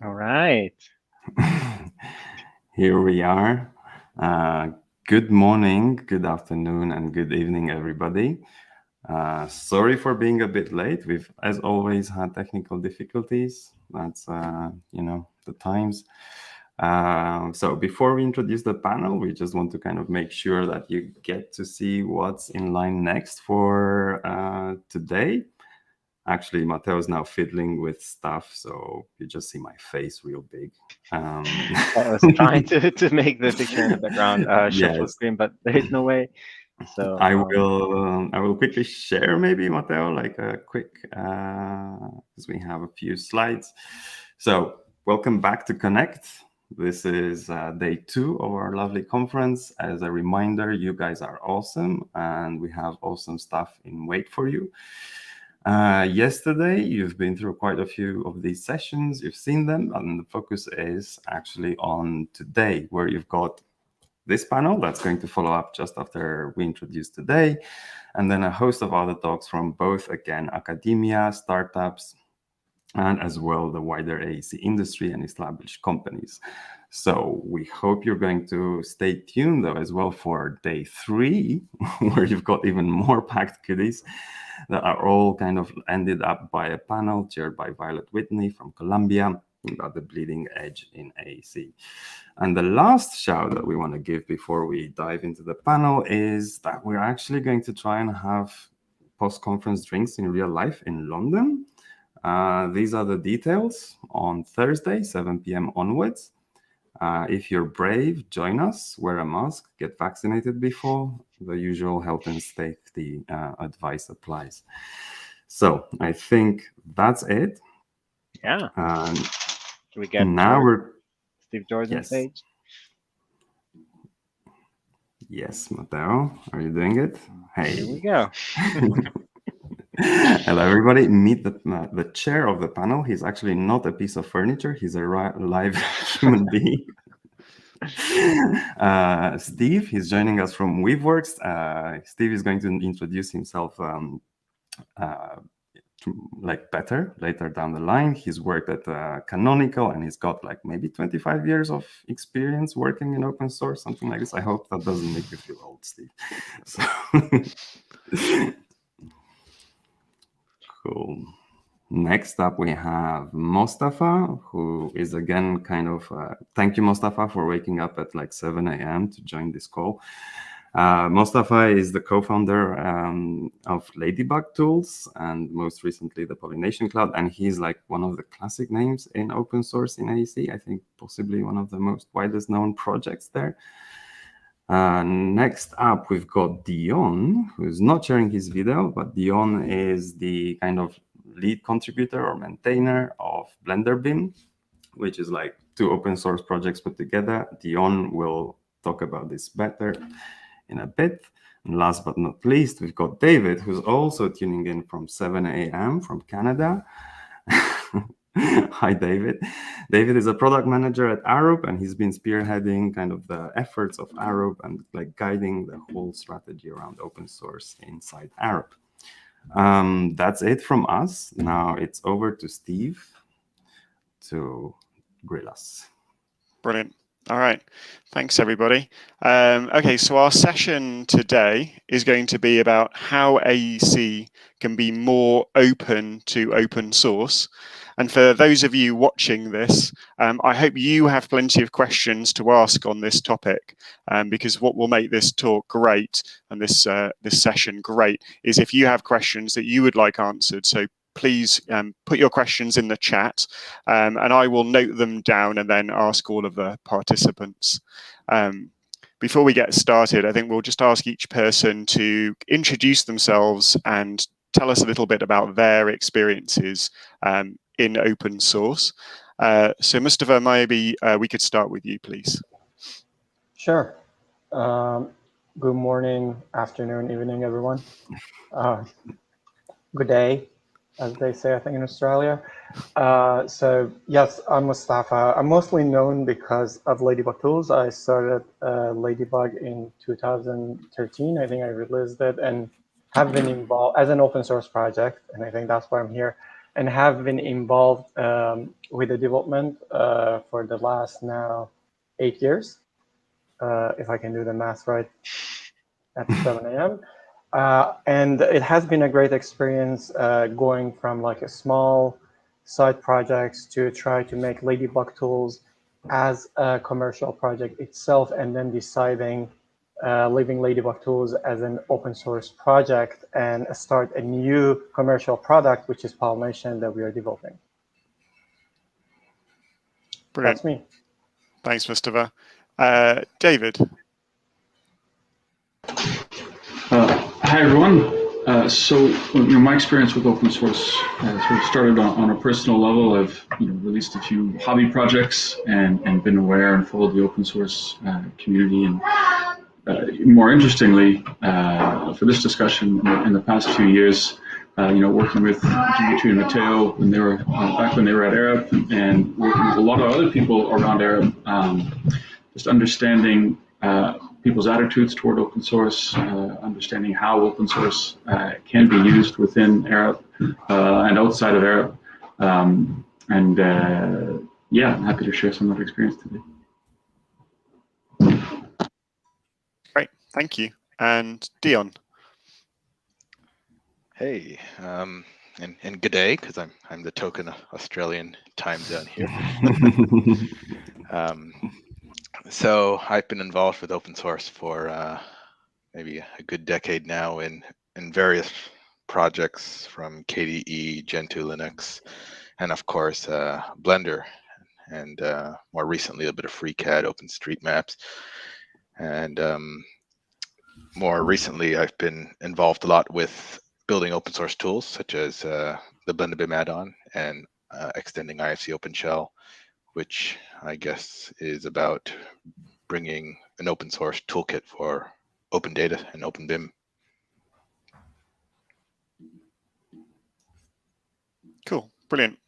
All right. Here we are. Good morning, good afternoon, and good evening, everybody. Sorry for being a bit late. We've, as always, had technical difficulties. That's, the times. So before we introduce the panel, we just want to kind of make sure that you get to see what's in line next for today. Actually, Matteo is now fiddling with stuff, so you just see my face real big. I was trying to make the picture in the background show full Yes, screen, but there's no way. So I will quickly share maybe, Matteo, like a quick, because we have a few slides. So welcome back to Connect. This is day 2 of our lovely conference. As a reminder, you guys are awesome, and we have awesome stuff in wait for you. Yesterday, you've been through quite a few of these sessions. You've seen them, and the focus is actually on today, where you've got this panel that's going to follow up just after we introduce today, and then a host of other talks from both, again, academia, startups, and as well the wider AEC industry and established companies. So we hope you're going to stay tuned, though, as well for day 3, where you've got even more packed goodies that are all kind of ended up by a panel chaired by Violet Whitney from Columbia about the bleeding edge in AEC. And the last shout that we want to give before we dive into the panel is that we're actually going to try and have post-conference drinks in real life in London. These are the details on Thursday, 7 p.m. onwards. If you're brave, join us, wear a mask, get vaccinated before. The usual health and safety advice applies. So I think that's it. yeah, And we got now Steve George on yes, stage. yes, Matteo, are you doing it? Here we Hey. go. Hello, everybody. Meet the chair of the panel. He's actually not a piece of furniture. He's a live human being. Steve, he's joining us from Weaveworks. Steve is going to introduce himself like better later down the line. He's worked at Canonical, and he's got like maybe 25 years of experience working in open source, something like this. I hope that doesn't make you feel old, Steve. So cool. Next up, we have Mostafa, who is again kind of, thank you, Mostafa, for waking up at like 7 a.m. to join this call. Mostafa is the co-founder of Ladybug Tools and most recently the Pollination Cloud. And he's like one of the classic names in open source in AEC. I think possibly one of the most widest known projects there. Next up, we've got Dion, who's not sharing his video, but Dion is the kind of lead contributor or maintainer of BlenderBin, which is like 2 open source projects put together. Dion will talk about this better in a bit. And last but not least, we've got David, who's also tuning in from 7 a.m. from Canada. Hi, David. David is a product manager at Arup, and he's been spearheading kind of the efforts of Arup and like guiding the whole strategy around open source inside Arup. That's it from us. Now it's over to Steve to grill us. Brilliant. All right. Thanks, everybody. Okay, so our session today is going to be about how AEC can be more open to open source. And for those of you watching this, I hope you have plenty of questions to ask on this topic, because what will make this talk great and this session great is if you have questions that you would like answered. So please put your questions in the chat, and I will note them down and then ask all of the participants. Before we get started, I think we'll just ask each person to introduce themselves and tell us a little bit about their experiences in open source. So Mustafa, maybe we could start with you, please. Sure. Good morning, afternoon, evening, everyone. Good day, as they say, I think, in Australia. So yes, I'm Mustafa. I'm mostly known because of Ladybug Tools. I started Ladybug in 2013. I think I released it and have been involved as an open source project, and I think that's why I'm here. and have been involved with the development for the last now 8 years, if I can do the math right at 7 a.m. And it has been a great experience going from like a small side projects to try to make Ladybug tools as a commercial project itself, and then deciding leaving Ladybug tools as an open source project and start a new commercial product, which is Pollination, that we are developing. Brilliant. That's me. Thanks, Mustafa. David. Hi, everyone. So my experience with open source sort of started on a personal level. I've released a few hobby projects and been aware and followed the open source community. And more interestingly, for this discussion, in the past few years, working with Dimitri and Matteo when they were back when they were at Arab, and working with a lot of other people around Arab, just understanding people's attitudes toward open source, understanding how open source can be used within Arab and outside of Arab. Yeah, I'm happy to share some of that experience today. Great, thank you. And Dion. Hey, and good day, because I'm the token Australian time zone here. So I've been involved with open source for maybe a good decade now in various projects, from KDE, Gentoo Linux, and of course Blender, and more recently a bit of FreeCAD, OpenStreetMaps, and more recently I've been involved a lot with building open source tools such as the BlenderBIM add-on and extending IFC OpenShell, which I guess is about bringing an open source toolkit for open data and OpenBIM. Cool, brilliant.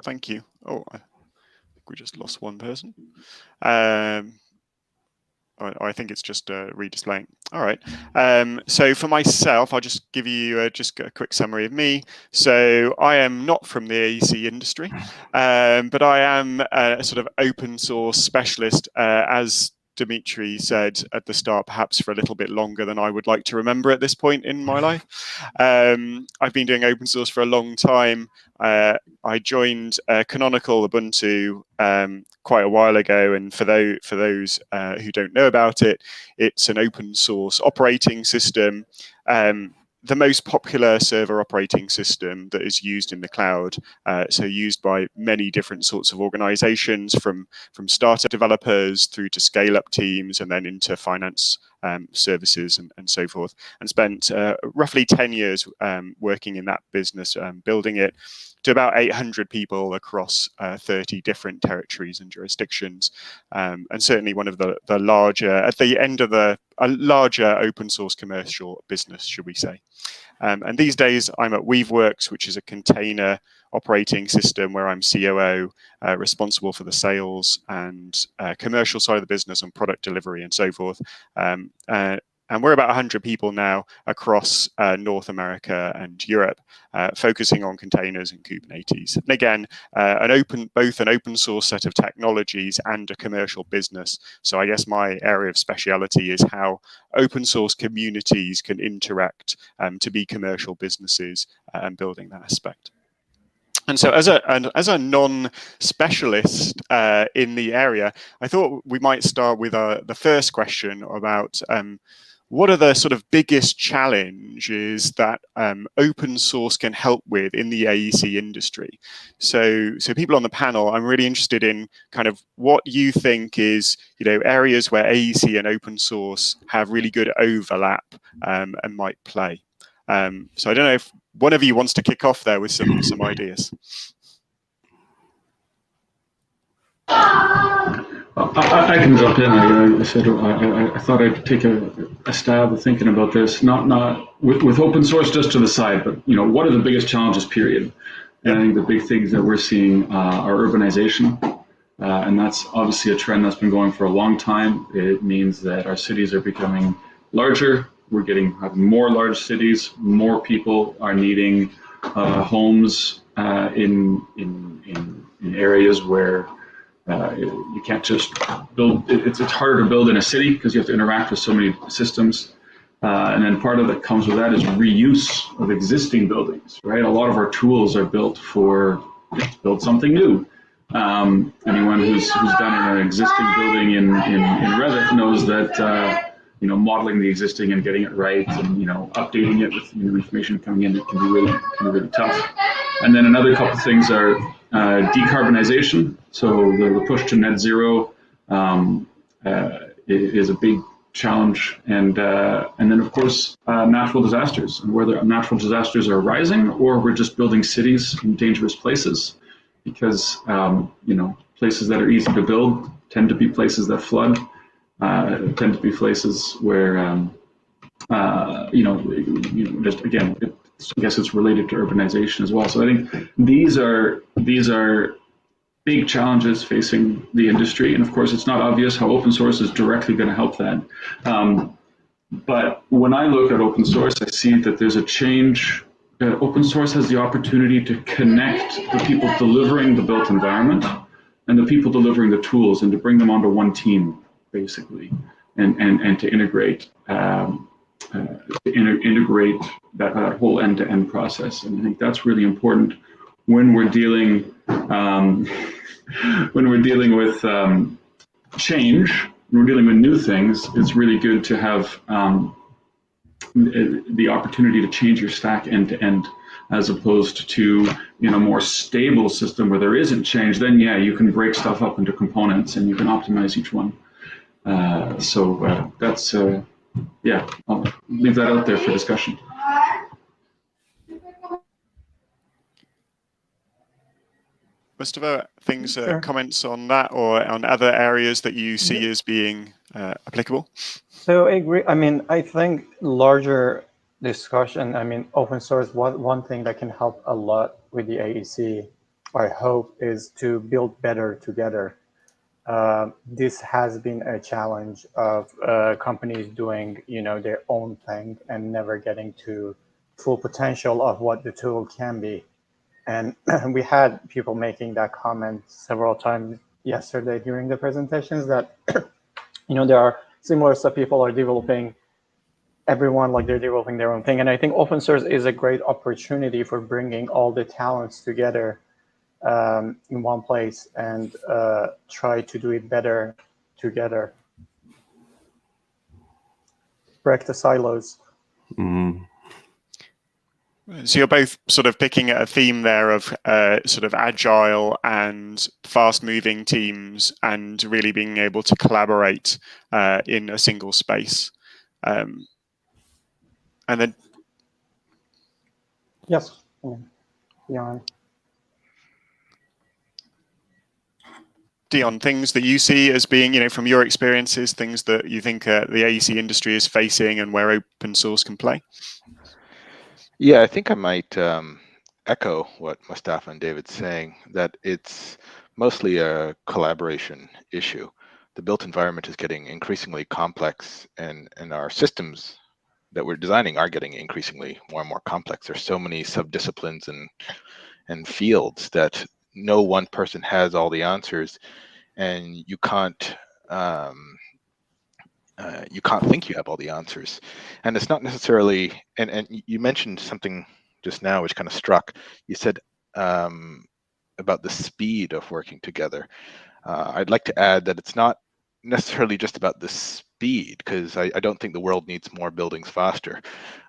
Thank you. Oh, I think we just lost one person. I think it's just redisplaying. All right. So for myself, I'll just give you just a quick summary of me. So I am not from the AEC industry, but I am a sort of open source specialist, as Dimitri said at the start, perhaps for a little bit longer than I would like to remember at this point in my life. I've been doing open source for a long time. I joined Canonical Ubuntu quite a while ago, and for those who don't know about it, it's an open source operating system. The most popular server operating system that is used in the cloud, so used by many different sorts of organizations, from startup developers through to scale-up teams, and then into finance services and so forth, and spent roughly 10 years working in that business, building it to about 800 people across 30 different territories and jurisdictions, and certainly one of the larger, at the end of a larger open source commercial business, should we say. And these days I'm at Weaveworks, which is a container operating system where I'm COO, responsible for the sales and commercial side of the business and product delivery and so forth. And we're about 100 people now across North America and Europe, focusing on containers and Kubernetes. And again, both an open source set of technologies and a commercial business. So I guess my area of speciality is how open source communities can interact to be commercial businesses, and building that aspect. And so as a non-specialist in the area, I thought we might start with the first question about what are the sort of biggest challenges that open source can help with in the AEC industry? So people on the panel, I'm really interested in kind of what you think is, areas where AEC and open source have really good overlap and might play. So I don't know if one of you wants to kick off there with some ideas. I can jump in. I said I thought I'd take a stab at thinking about this, not with open source just to the side, but what are the biggest challenges? Period. And I think the big things that we're seeing are urbanization, and that's obviously a trend that's been going for a long time. It means that our cities are becoming larger. We're having more large cities. More people are needing homes in areas where you can't just build. It's harder to build in a city because you have to interact with so many systems. And then part of that comes with that is reuse of existing buildings, right? A lot of our tools are built for build something new. Anyone who's done an existing building in Revit knows that modeling the existing and getting it right, and updating it with new information coming in, it can be really tough. And then another couple of things are decarbonization. So the push to net zero is a big challenge, and then of course natural disasters, and whether natural disasters are rising or we're just building cities in dangerous places, because places that are easy to build tend to be places that flood, tend to be places where just again, I guess it's related to urbanization as well. So I think these are big challenges facing the industry, and of course it's not obvious how open source is directly going to help that. But when I look at open source, I see that there's a change. Open source has the opportunity to connect the people delivering the built environment and the people delivering the tools, and to bring them onto one team, basically, and to integrate integrate that whole end-to-end process. And I think that's really important when we're dealing with change, when we're dealing with new things. It's really good to have the opportunity to change your stack end to end, as opposed to a more stable system where there isn't change. Then you can break stuff up into components and you can optimize each one. So that's I'll leave that out there for discussion. Mustafa, Sure. comments on that, or on other areas that you see as being applicable? So I agree. I mean, I think larger discussion, open source, one thing that can help a lot with the AEC, I hope, is to build better together. This has been a challenge of companies doing, their own thing and never getting to full potential of what the tool can be. And we had people making that comment several times yesterday during the presentations that, there are similar stuff people are developing, everyone they're developing their own thing. And I think open source is a great opportunity for bringing all the talents together in one place and try to do it better together. Break the silos. Mm. So you're both sort of picking at a theme there of sort of agile and fast-moving teams, and really being able to collaborate in a single space. And then, Yes. Yeah. Dion, things that you see as being, from your experiences, things that you think the AEC industry is facing and where open source can play? Yeah, I think I might echo what Mustafa and David's saying, that it's mostly a collaboration issue. The built environment is getting increasingly complex, and our systems that we're designing are getting increasingly more and more complex. There's so many subdisciplines and fields that no one person has all the answers, and you can't think you have all the answers. And it's not necessarily, and you mentioned something just now which kind of struck. You said about the speed of working together. I'd like to add that it's not necessarily just about the speed, because I don't think the world needs more buildings faster.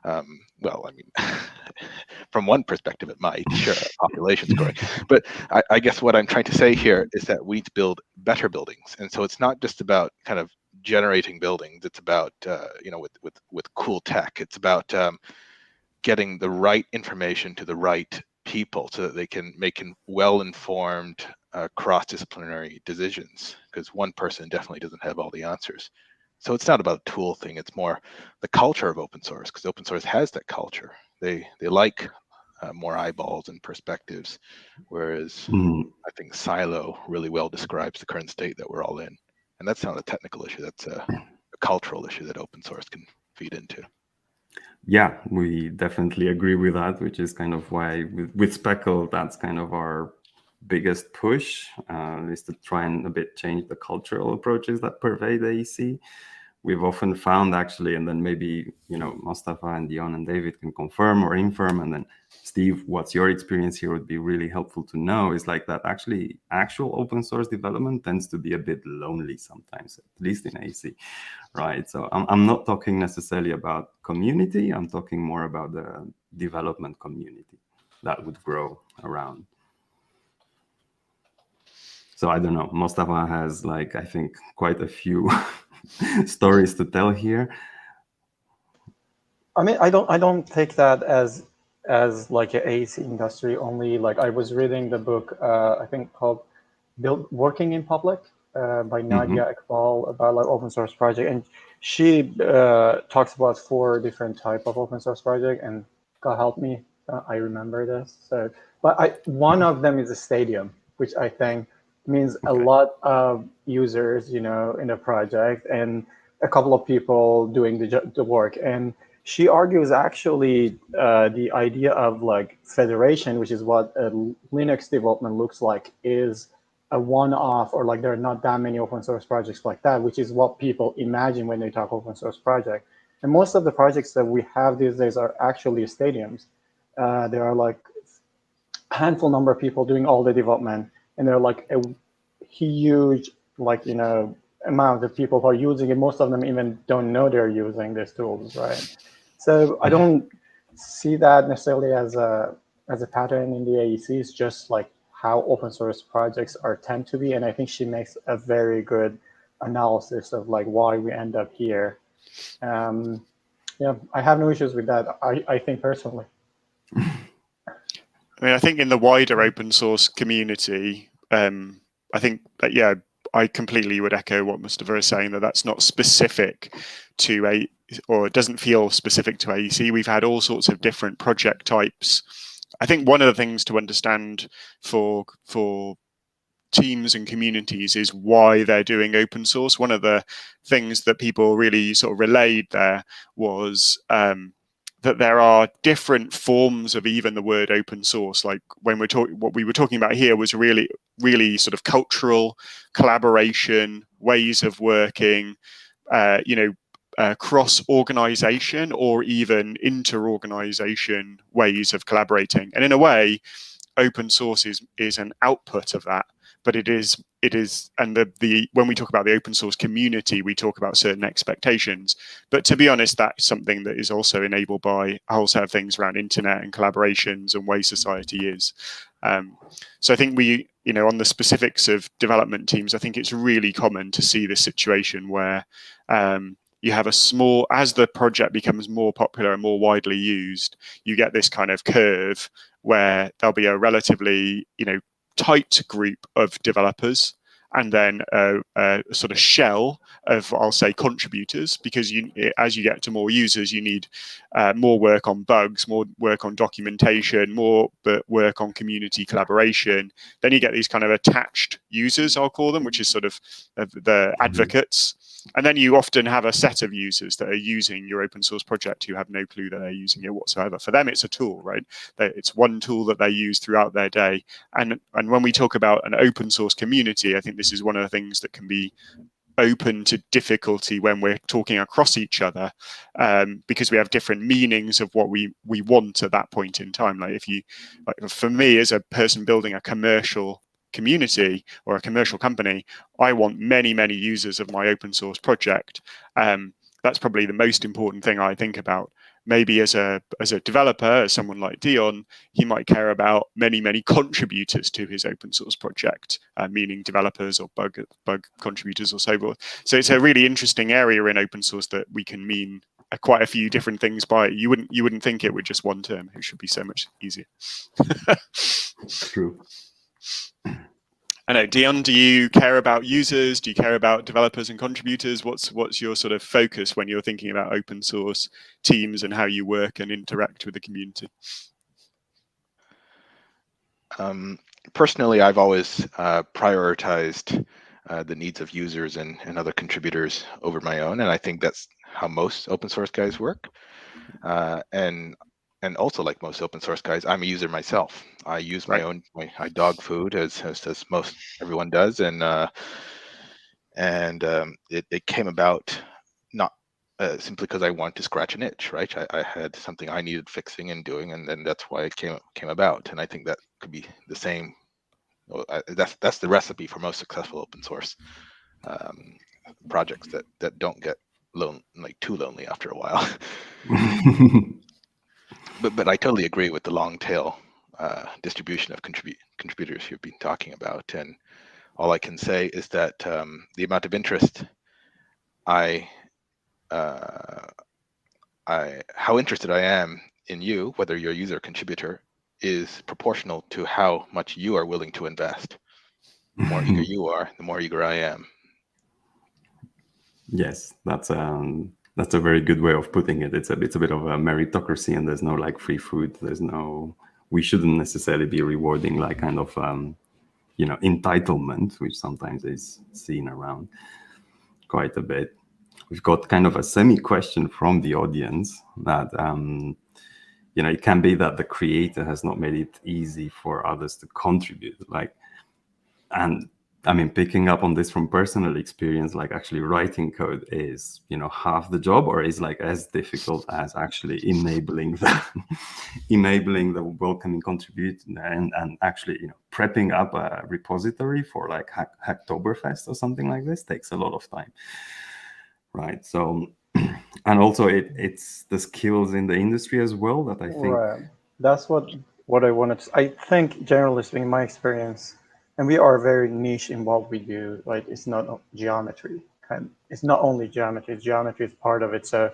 Well, I mean, from one perspective it might, sure, population's growing, but I guess what I'm trying to say here is that we need to build better buildings. And so it's not just about kind of generating buildings, it's about with cool tech, it's about getting the right information to the right people so that they can make well-informed cross-disciplinary decisions, because one person definitely doesn't have all the answers. So it's not about a tool thing, it's more the culture of open source, because open source has that culture. They like more eyeballs and perspectives, whereas I think silo really well describes the current state that we're all in. And that's not a technical issue, that's a cultural issue that open source can feed into. Yeah, we definitely agree with that, which is kind of why with Speckle, that's kind of our biggest push, is to try and a bit change the cultural approaches that pervade AEC. We've often found actually, and then maybe, Mostafa and Dion and David can confirm or infirm, and then Steve, what's your experience here would be really helpful to know, is like that actually actual open source development tends to be a bit lonely sometimes, at least in AEC, right? So I'm not talking necessarily about community, I'm talking more about the development community that would grow around. So I don't know, Mostafa has I think quite a few stories to tell here. I mean, I don't take that as like an AEC industry only. Like, I was reading the book, I think called Working in Public by Nadia Iqbal, about like open source project, and she talks about 4 different type of open source project, and God help me, I remember this. So, but one of them is a stadium, which I think means a lot of users, in the project, and a couple of people doing the work. And she argues actually the idea of like federation, which is what Linux development looks like, is a one-off, or like there are not that many open source projects like that, which is what people imagine when they talk open source project. And most of the projects that we have these days are actually stadiums. There are like a handful number of people doing all the development, and they're like a huge, amount of people who are using it. Most of them even don't know they're using these tools, right? So I don't see that necessarily as a pattern in the AEC. It's just like how open source projects tend to be, and I think she makes a very good analysis of like why we end up here. Yeah, I have no issues with that. I think personally. I mean, I think in the wider open source community, I think that, I completely would echo what Mustafa is saying, that that's not specific to or it doesn't feel specific to AEC. We've had all sorts of different project types. I think one of the things to understand for teams and communities is why they're doing open source. One of the things that people really sort of relayed there was that there are different forms of even the word open source. Like when we're talking, what we were talking about here was really sort of cultural collaboration, ways of working, cross-organization or even inter-organization ways of collaborating. And in a way, open source is an output of that. But it is, and when we talk about the open source community, we talk about certain expectations. But to be honest, that's something that is also enabled by a whole set of things around internet and collaborations and way society is. So I think on the specifics of development teams, I think it's really common to see this situation where you have as the project becomes more popular and more widely used, you get this kind of curve where there'll be a relatively, tight group of developers, and then a sort of shell of, I'll say, contributors, because as you get to more users, you need more work on bugs, more work on documentation, more work on community collaboration. Then you get these kind of attached users, I'll call them, which is sort of the advocates. And then you often have a set of users that are using your open source project who have no clue that they're using it whatsoever. For them, it's a tool, right? It's one tool that they use throughout their day. And when we talk about an open source community, I think this is one of the things that can be open to difficulty when we're talking across each other, because we have different meanings of what we want at that point in time. For me, as a person building a commercial community or a commercial company, I want many users of my open source project. That's probably the most important thing I think about. Maybe as a developer, as someone like Dion, he might care about many contributors to his open source project, meaning developers or bug contributors or so forth. So it's a really interesting area in open source that we can mean quite a few different things by. You wouldn't think it with just one term. It should be so much easier. True. I know, Dion, do you care about users? Do you care about developers and contributors? What's your sort of focus when you're thinking about open source teams and how you work and interact with the community? Personally, I've always prioritized the needs of users and other contributors over my own. And I think that's how most open source guys work. And also, like most open source guys, I'm a user myself. I use my own, I dog food as most everyone does, and it came about not simply because I want to scratch an itch, right? I had something I needed fixing and doing, and then that's why it came about. And I think that could be the same. Well, that's the recipe for most successful open source projects that don't get too lonely after a while. But I totally agree with the long tail distribution of contributors you've been talking about. And all I can say is that the amount of interest how interested I am in you, whether you're a user or contributor, is proportional to how much you are willing to invest. The more eager you are, the more eager I am. Yes, that's a very good way of putting it. It's a bit of a meritocracy, and there's no like free food. We shouldn't necessarily be rewarding like kind of entitlement, which sometimes is seen around quite a bit. We've got kind of a semi-question from the audience that it can be that the creator has not made it easy for others to contribute. And I mean, picking up on this from personal experience, like actually writing code is, half the job, or is like as difficult as actually enabling the welcoming contribution and actually, prepping up a repository for like Hacktoberfest or something like this takes a lot of time, right? So, and also it's the skills in the industry as well that I think. Right. That's what I wanted to. I think generally speaking, in my experience, and we are very niche in what we do. Like it's not geometry. It's not only geometry. Geometry is part of it. So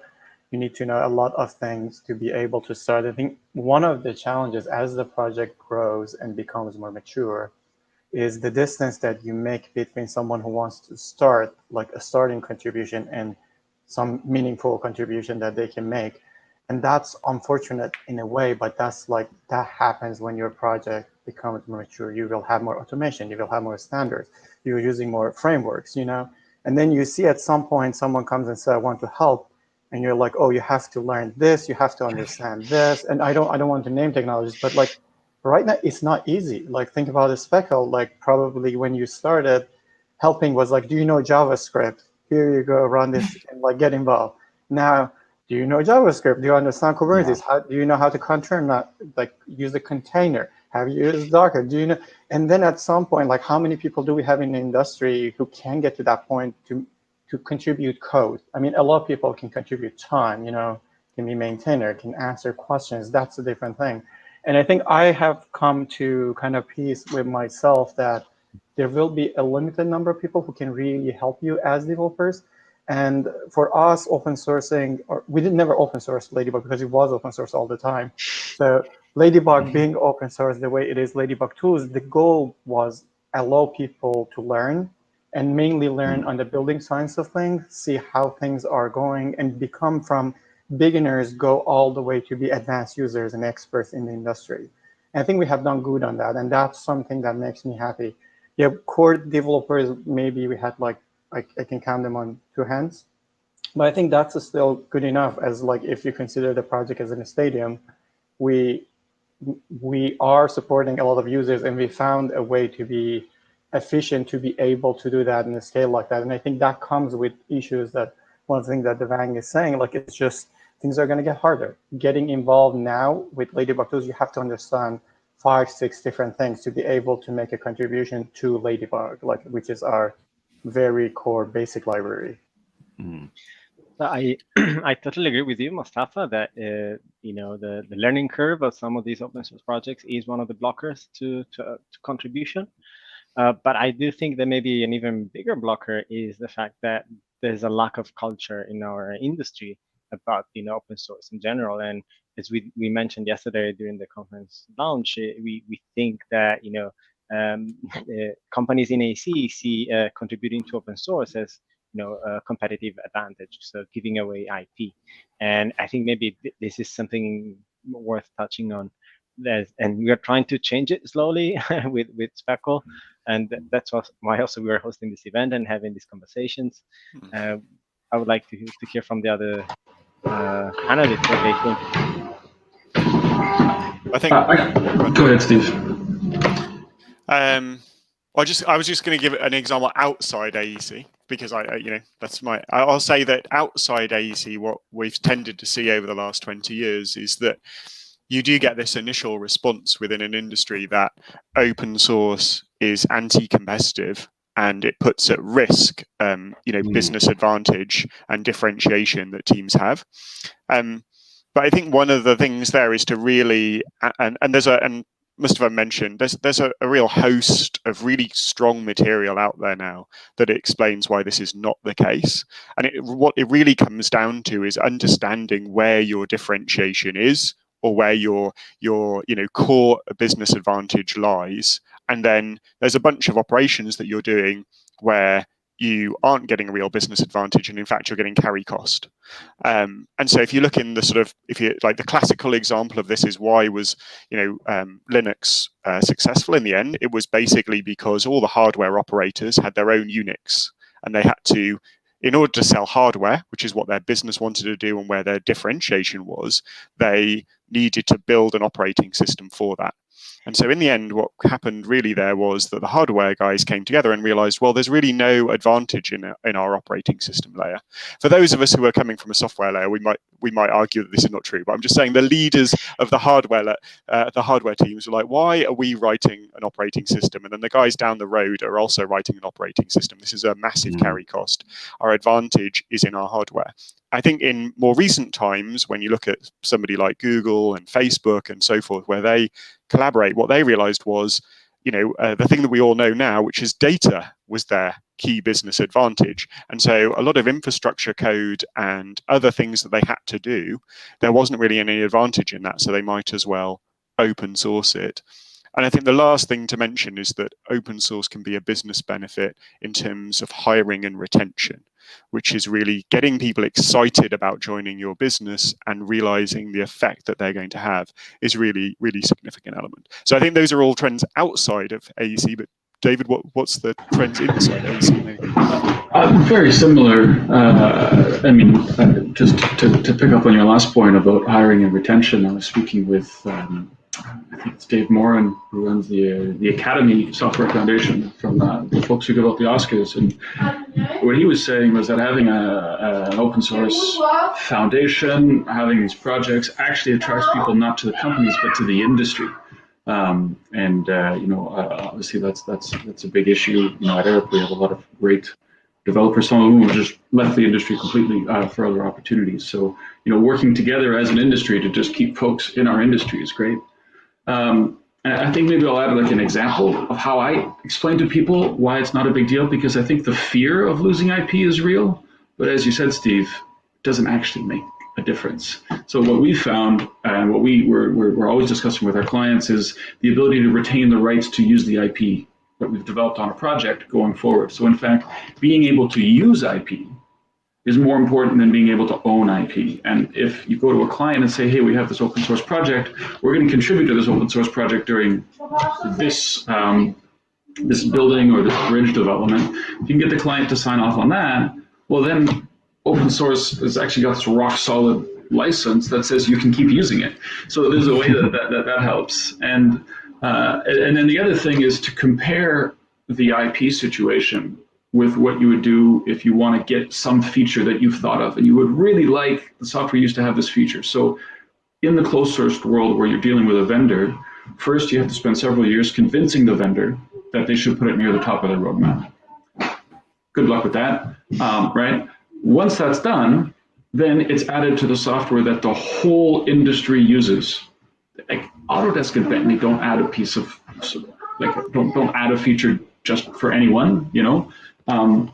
you need to know a lot of things to be able to start. I think one of the challenges as the project grows and becomes more mature is the distance that you make between someone who wants to start, like a starting contribution, and some meaningful contribution that they can make. And that's unfortunate in a way, but that happens when your project becomes more mature. You will have more automation, you will have more standards, you're using more frameworks, and then you see at some point someone comes and says, I want to help, and you're like, oh, you have to learn this, you have to understand this. And I don't want to name technologies, but like right now it's not easy. Like think about a Speckle, like probably when you started, helping was like, do you know JavaScript? Here you go, run this and like get involved. Now, do you know JavaScript? Do you understand Kubernetes? Yeah. How do you know how to use the container? Have you used Docker? Do you know? And then at some point, like how many people do we have in the industry who can get to that point to contribute code? I mean, a lot of people can contribute time, can be maintainer, can answer questions. That's a different thing. And I think I have come to kind of peace with myself that there will be a limited number of people who can really help you as developers. And for us, open sourcing, we didn't never open source Ladybug because it was open source all the time. So Ladybug being open source the way it is, Ladybug Tools, the goal was allow people to learn and mainly learn on the building science of things, see how things are going, and become from beginners, go all the way to be advanced users and experts in the industry. And I think we have done good on that, and that's something that makes me happy. Yeah, core developers, maybe we had like, I can count them on two hands, but I think that's still good enough. As like, if you consider the project as in a stadium, we are supporting a lot of users, and we found a way to be efficient to be able to do that in a scale like that. And I think that comes with issues that one thing that Devang is saying, like it's just things are going to get harder. Getting involved now with Ladybug Tools, you have to understand 5-6 different things to be able to make a contribution to Ladybug, like which is our very core basic library. I I totally agree with you, Mustafa, that the learning curve of some of these open source projects is one of the blockers to contribution. But I do think that maybe an even bigger blocker is the fact that there's a lack of culture in our industry about open source in general. And as we mentioned yesterday during the conference launch, we think that companies in AC see contributing to open source as a competitive advantage, so giving away IP. And I think maybe this is something worth touching on. And we are trying to change it slowly with Speckle. and that's why also we are hosting this event and having these conversations. I would like to hear from the other panelists what they think. I think. Go ahead, Steve. I was just going to give an example outside AEC, because I'll say that outside AEC, what we've tended to see over the last 20 years is that you do get this initial response within an industry that open source is anti-competitive and it puts at risk, business advantage and differentiation that teams have. But I think one of the things there is to really, and Mustafa mentioned, there's a real host of really strong material out there now that explains why this is not the case. And what it really comes down to is understanding where your differentiation is, or where your core business advantage lies. And then there's a bunch of operations that you're doing where you aren't getting a real business advantage, and in fact you're getting carry cost. And so if you look in the classical example of this is why was Linux successful in the end, it was basically because all the hardware operators had their own Unix, and they had to, in order to sell hardware, which is what their business wanted to do and where their differentiation was, they needed to build an operating system for that. And so in the end, what happened really there was that the hardware guys came together and realized, well, there's really no advantage in our operating system layer. For those of us who are coming from a software layer, we might argue that this is not true, but I'm just saying the leaders of the hardware teams were like, why are we writing an operating system? And then the guys down the road are also writing an operating system. This is a massive carry cost. Our advantage is in our hardware. I think in more recent times, when you look at somebody like Google and Facebook and so forth, where they collaborate, what they realized was, the thing that we all know now, which is data was their key business advantage. And so a lot of infrastructure code and other things that they had to do, there wasn't really any advantage in that. So they might as well open source it. And I think the last thing to mention is that open source can be a business benefit in terms of hiring and retention, which is really getting people excited about joining your business and realizing the effect that they're going to have is really, really significant element. So I think those are all trends outside of AEC, but David, what's the trends inside AEC? Very similar. Just to pick up on your last point about hiring and retention, I was speaking with I think it's Dave Moran, who runs the Academy Software Foundation, from the folks who give out the Oscars. And what he was saying was that having an open source foundation, having these projects, actually attracts people not to the companies but to the industry. Obviously that's a big issue. At Arup we have a lot of great developers, some of whom have just left the industry completely for other opportunities. So working together as an industry to just keep folks in our industry is great. I think maybe I'll add an example of how I explain to people why it's not a big deal, because I think the fear of losing IP is real, but as you said, Steve, it doesn't actually make a difference. So what we found, and what we're always discussing with our clients, is the ability to retain the rights to use the IP that we've developed on a project going forward. So in fact, being able to use IP is more important than being able to own IP. And if you go to a client and say, hey, we have this open source project, we're going to contribute to this open source project during this building or this bridge development, if you can get the client to sign off on that, well then open source has actually got this rock solid license that says you can keep using it. So there's a way that helps. And then the other thing is to compare the IP situation with what you would do if you want to get some feature that you've thought of and you would really like the software used to have this feature. So in the closed source world where you're dealing with a vendor, first you have to spend several years convincing the vendor that they should put it near the top of their roadmap. Good luck with that, right? Once that's done, then it's added to the software that the whole industry uses. Like Autodesk and Bentley don't add a piece of, don't add a feature just for anyone, and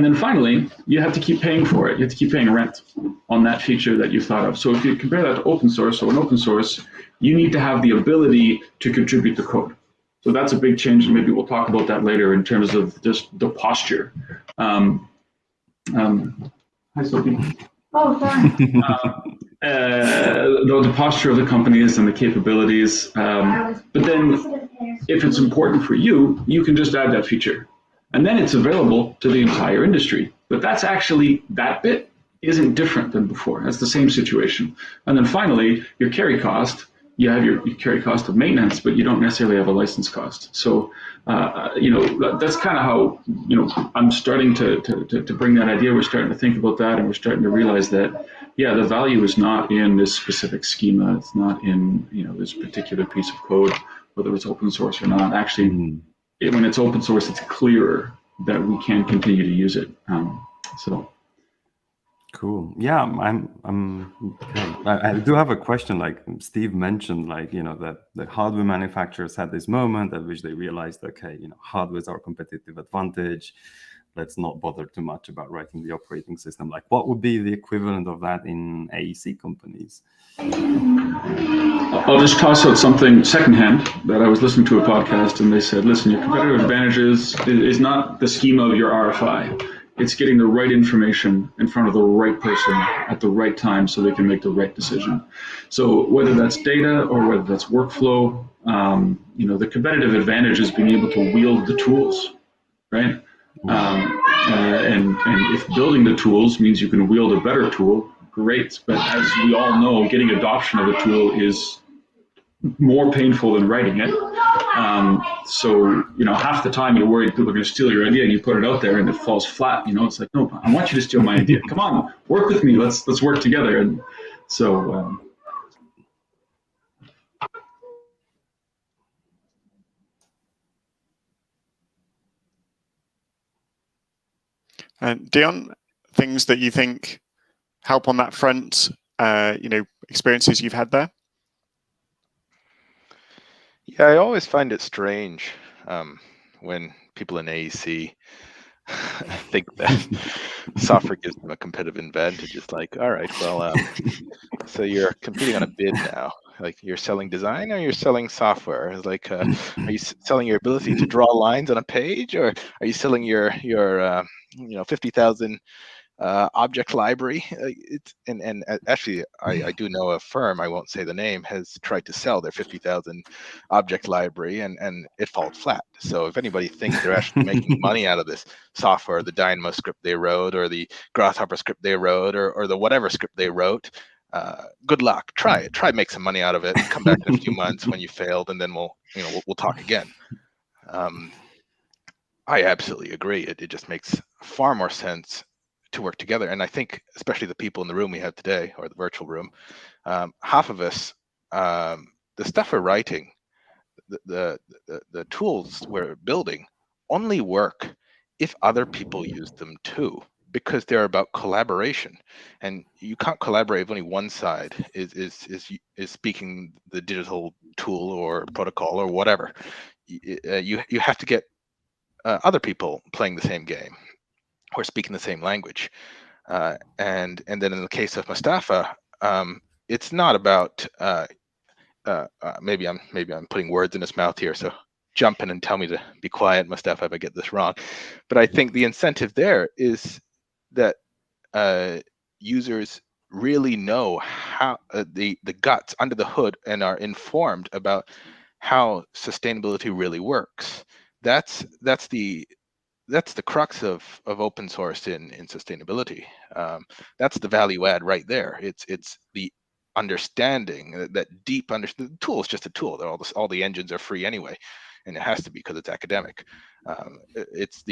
then finally, you have to keep paying for it. You have to keep paying rent on that feature that you thought of. So if you compare that to open source, so in open source, you need to have the ability to contribute the code. So that's a big change, and maybe we'll talk about that later in terms of just the posture. Hi, Sophie. Oh, sorry. The posture of the companies and the capabilities. But then if it's important for you, you can just add that feature. And then it's available to the entire industry. But that's actually, that bit isn't different than before. That's the same situation. And then finally, your carry cost, you have your carry cost of maintenance, but you don't necessarily have a license cost. So, that's kind of how, I'm starting to bring that idea. We're starting to think about that, and we're starting to realize that, yeah, the value is not in this specific schema. It's not in, this particular piece of code, whether it's open source or not. Actually, when it's open source, it's clearer that we can continue to use it. So. Cool. Yeah, I do have a question. Like Steve mentioned, that the hardware manufacturers had this moment at which they realized, okay, hardware is our competitive advantage. Let's not bother too much about writing the operating system. Like, what would be the equivalent of that in AEC companies? I'll just toss out something secondhand that I was listening to a podcast, and they said, listen, your competitive advantage is not the schema of your RFI. It's getting the right information in front of the right person at the right time so they can make the right decision. So whether that's data or whether that's workflow, the competitive advantage is being able to wield the tools, right? And if building the tools means you can wield a better tool, great. But as we all know, getting adoption of a tool is more painful than writing it. So half the time you're worried people are going to steal your idea, and you put it out there and it falls flat. It's like, no, I want you to steal my idea. Come on, work with me. Let's work together. And so. Dion, things that you think help on that front, experiences you've had there? Yeah, I always find it strange when people in AEC think that software gives them a competitive advantage. It's like, all right, well, so you're competing on a bid now. Like, you're selling design or you're selling software? It's like, are you selling your ability to draw lines on a page, or are you selling your 50,000 object library? Actually, I do know a firm, I won't say the name, has tried to sell their 50,000 object library, and it falls flat. So if anybody thinks they're actually making money out of this software, the Dynamo script they wrote, or the Grasshopper script they wrote, or the whatever script they wrote, good luck. Try it. Try make some money out of it. Come back in a few months when you failed, and then we'll talk again. I absolutely agree. It just makes far more sense to work together. And I think especially the people in the room we have today, or the virtual room, half of us, the stuff we're writing, the tools we're building only work if other people use them too, because they're about collaboration. And you can't collaborate if only one side is speaking the digital tool or protocol or whatever. You have to get other people playing the same game or speaking the same language. And then in the case of Mustafa, it's not about maybe I'm putting words in his mouth here, so jump in and tell me to be quiet, Mustafa, if I get this wrong. But I think the incentive there is that users really know how the guts under the hood and are informed about how sustainability really works. That's the crux of open source in sustainability. That's the value add right there. It's the understanding, that deep understanding. The tool is just a tool. All the engines are free anyway, and it has to be because it's academic. It's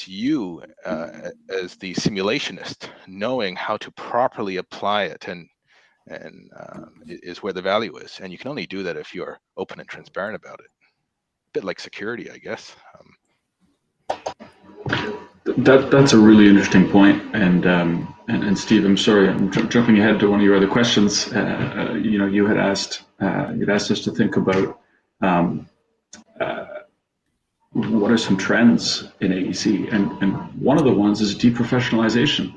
you as the simulationist knowing how to properly apply it, and is where the value is. And you can only do that if you're open and transparent about it. A bit like security, I guess. That's a really interesting point. And Steve, I'm sorry, I'm jumping ahead to one of your other questions. You had asked us to think about what are some trends in AEC, and one of the ones is deprofessionalization.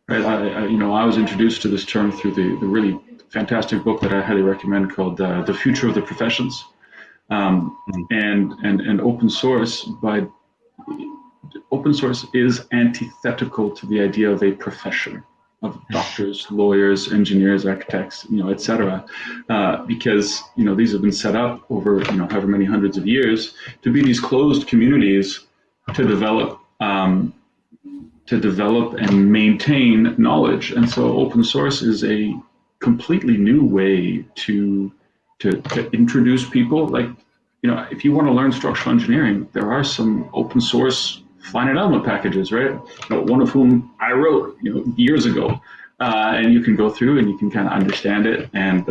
Right? I was introduced to this term through the really fantastic book that I highly recommend called "The Future of the Professions," and open source is antithetical to the idea of a profession, of doctors, lawyers, engineers, architects, et cetera, because these have been set up over however many hundreds of years to be these closed communities to develop and maintain knowledge. And so open source is a completely new way to introduce people. Like, if you want to learn structural engineering, there are some open source finite element packages, right? One of whom I wrote, years ago, and you can go through and you can kind of understand it. And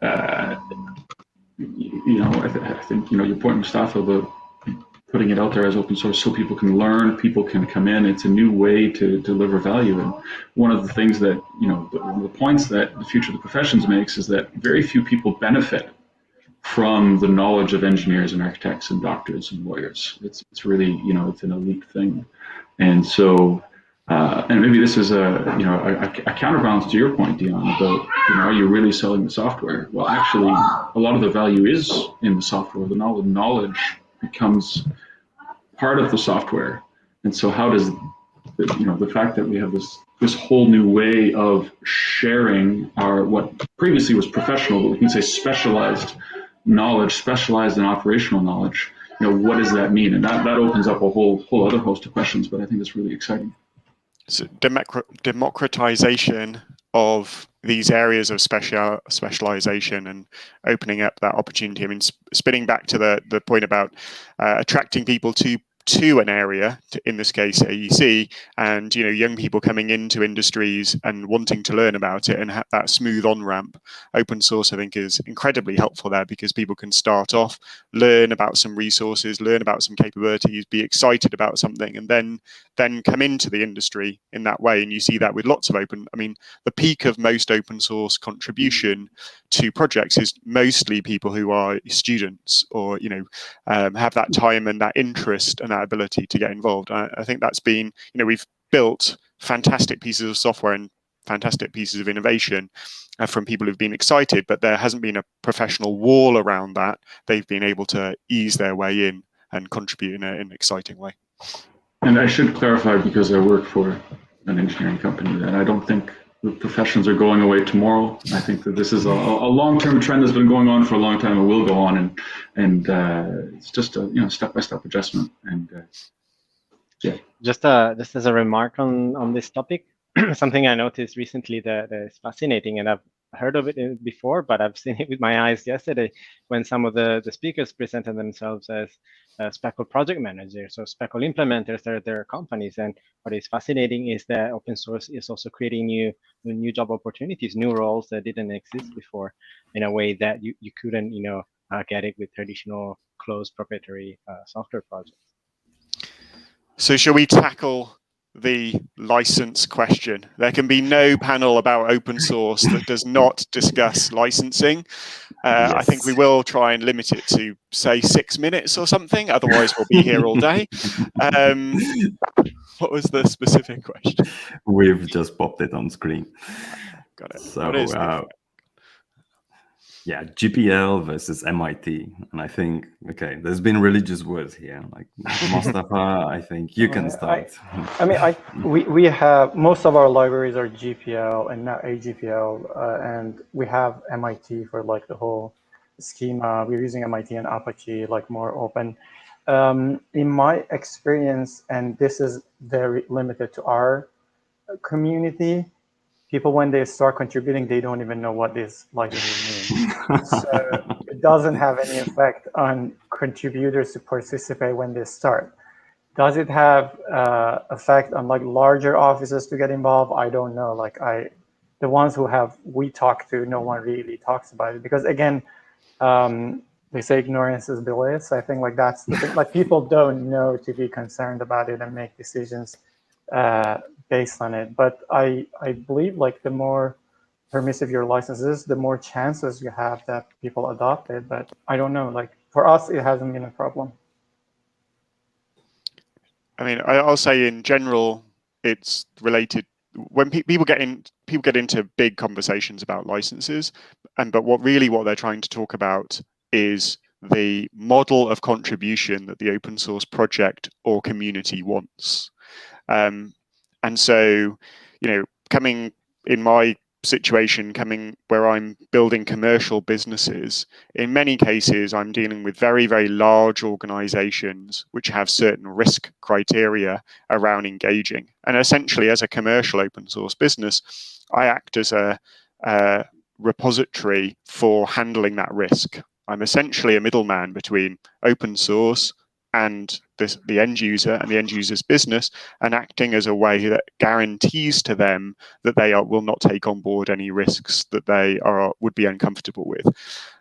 I think your point, Mustafa, about putting it out there as open source so people can learn, people can come in. It's a new way to deliver value. And one of the things that, one of the points that the Future of the Professions makes is that very few people benefit from the knowledge of engineers and architects and doctors and lawyers. It's really, it's an elite thing. And so, and maybe this is a counterbalance to your point, Dion, about, are you really selling the software? Well, actually, a lot of the value is in the software. The knowledge becomes part of the software. And so how does, the fact that we have this whole new way of sharing our, what previously was professional, but we can say specialized knowledge, specialized in operational knowledge, what does that mean? And that opens up a whole other host of questions, but I think it's really exciting. So democratization of these areas of specialization and opening up that opportunity. I mean, spinning back to the point about attracting people to an area, in this case AEC, and young people coming into industries and wanting to learn about it and have that smooth on-ramp. Open source, I think, is incredibly helpful there, because people can start off, learn about some resources, learn about some capabilities, be excited about something, and then come into the industry in that way. And you see that with lots of the peak of most open source contribution to projects is mostly people who are students or have that time and that interest and that ability to get involved. I think that's been, we've built fantastic pieces of software and fantastic pieces of innovation from people who've been excited, but there hasn't been a professional wall around that. They've been able to ease their way in and contribute in an exciting way. And I should clarify, because I work for an engineering company, that I don't think the professions are going away tomorrow. I think that this is a long-term trend that's been going on for a long time and will go on, and it's just a step-by-step adjustment. And yeah. Just as a remark on this topic, something I noticed recently that is fascinating, and I've heard of it before, but I've seen it with my eyes yesterday when some of the speakers presented themselves as Speckle project managers or Speckle implementers. Their companies, and what is fascinating is that open source is also creating new job opportunities, new roles that didn't exist before, in a way that you couldn't get it with traditional closed proprietary software projects. So shall we tackle the license question? There can be no panel about open source that does not discuss licensing. Yes. I think we will try and limit it to, say, 6 minutes or something. Otherwise, we'll be here all day. What was the specific question? We've just popped it on screen. Got it. So, yeah, GPL versus MIT. And I think, okay, there's been religious words here. Like Mustafa, I think you can start. We have, most of our libraries are GPL and not AGPL, and we have MIT for like the whole schema. We're using MIT and Apache, like more open. In my experience, and this is very limited to our community, people, when they start contributing, they don't even know what this license means. So it doesn't have any effect on contributors to participate when they start. Does it have effect on like larger offices to get involved? I don't know. Like the ones we talk to, no one really talks about it, because again, they say ignorance is bliss. I think like that's the thing. Like people don't know to be concerned about it and make decisions based on it. But I believe like the more permissive your license is, the more chances you have that people adopt it. But I don't know, like for us, it hasn't been a problem. I mean, I'll say in general, it's related when people get into big conversations about licenses, but what they're trying to talk about is the model of contribution that the open source project or community wants. And so, coming in my situation, coming where I'm building commercial businesses, in many cases I'm dealing with very, very large organizations which have certain risk criteria around engaging. And essentially, as a commercial open source business, I act as a repository for handling that risk. I'm essentially a middleman between open source and the end user and the end user's business, and acting as a way that guarantees to them that they will not take on board any risks that they would be uncomfortable with.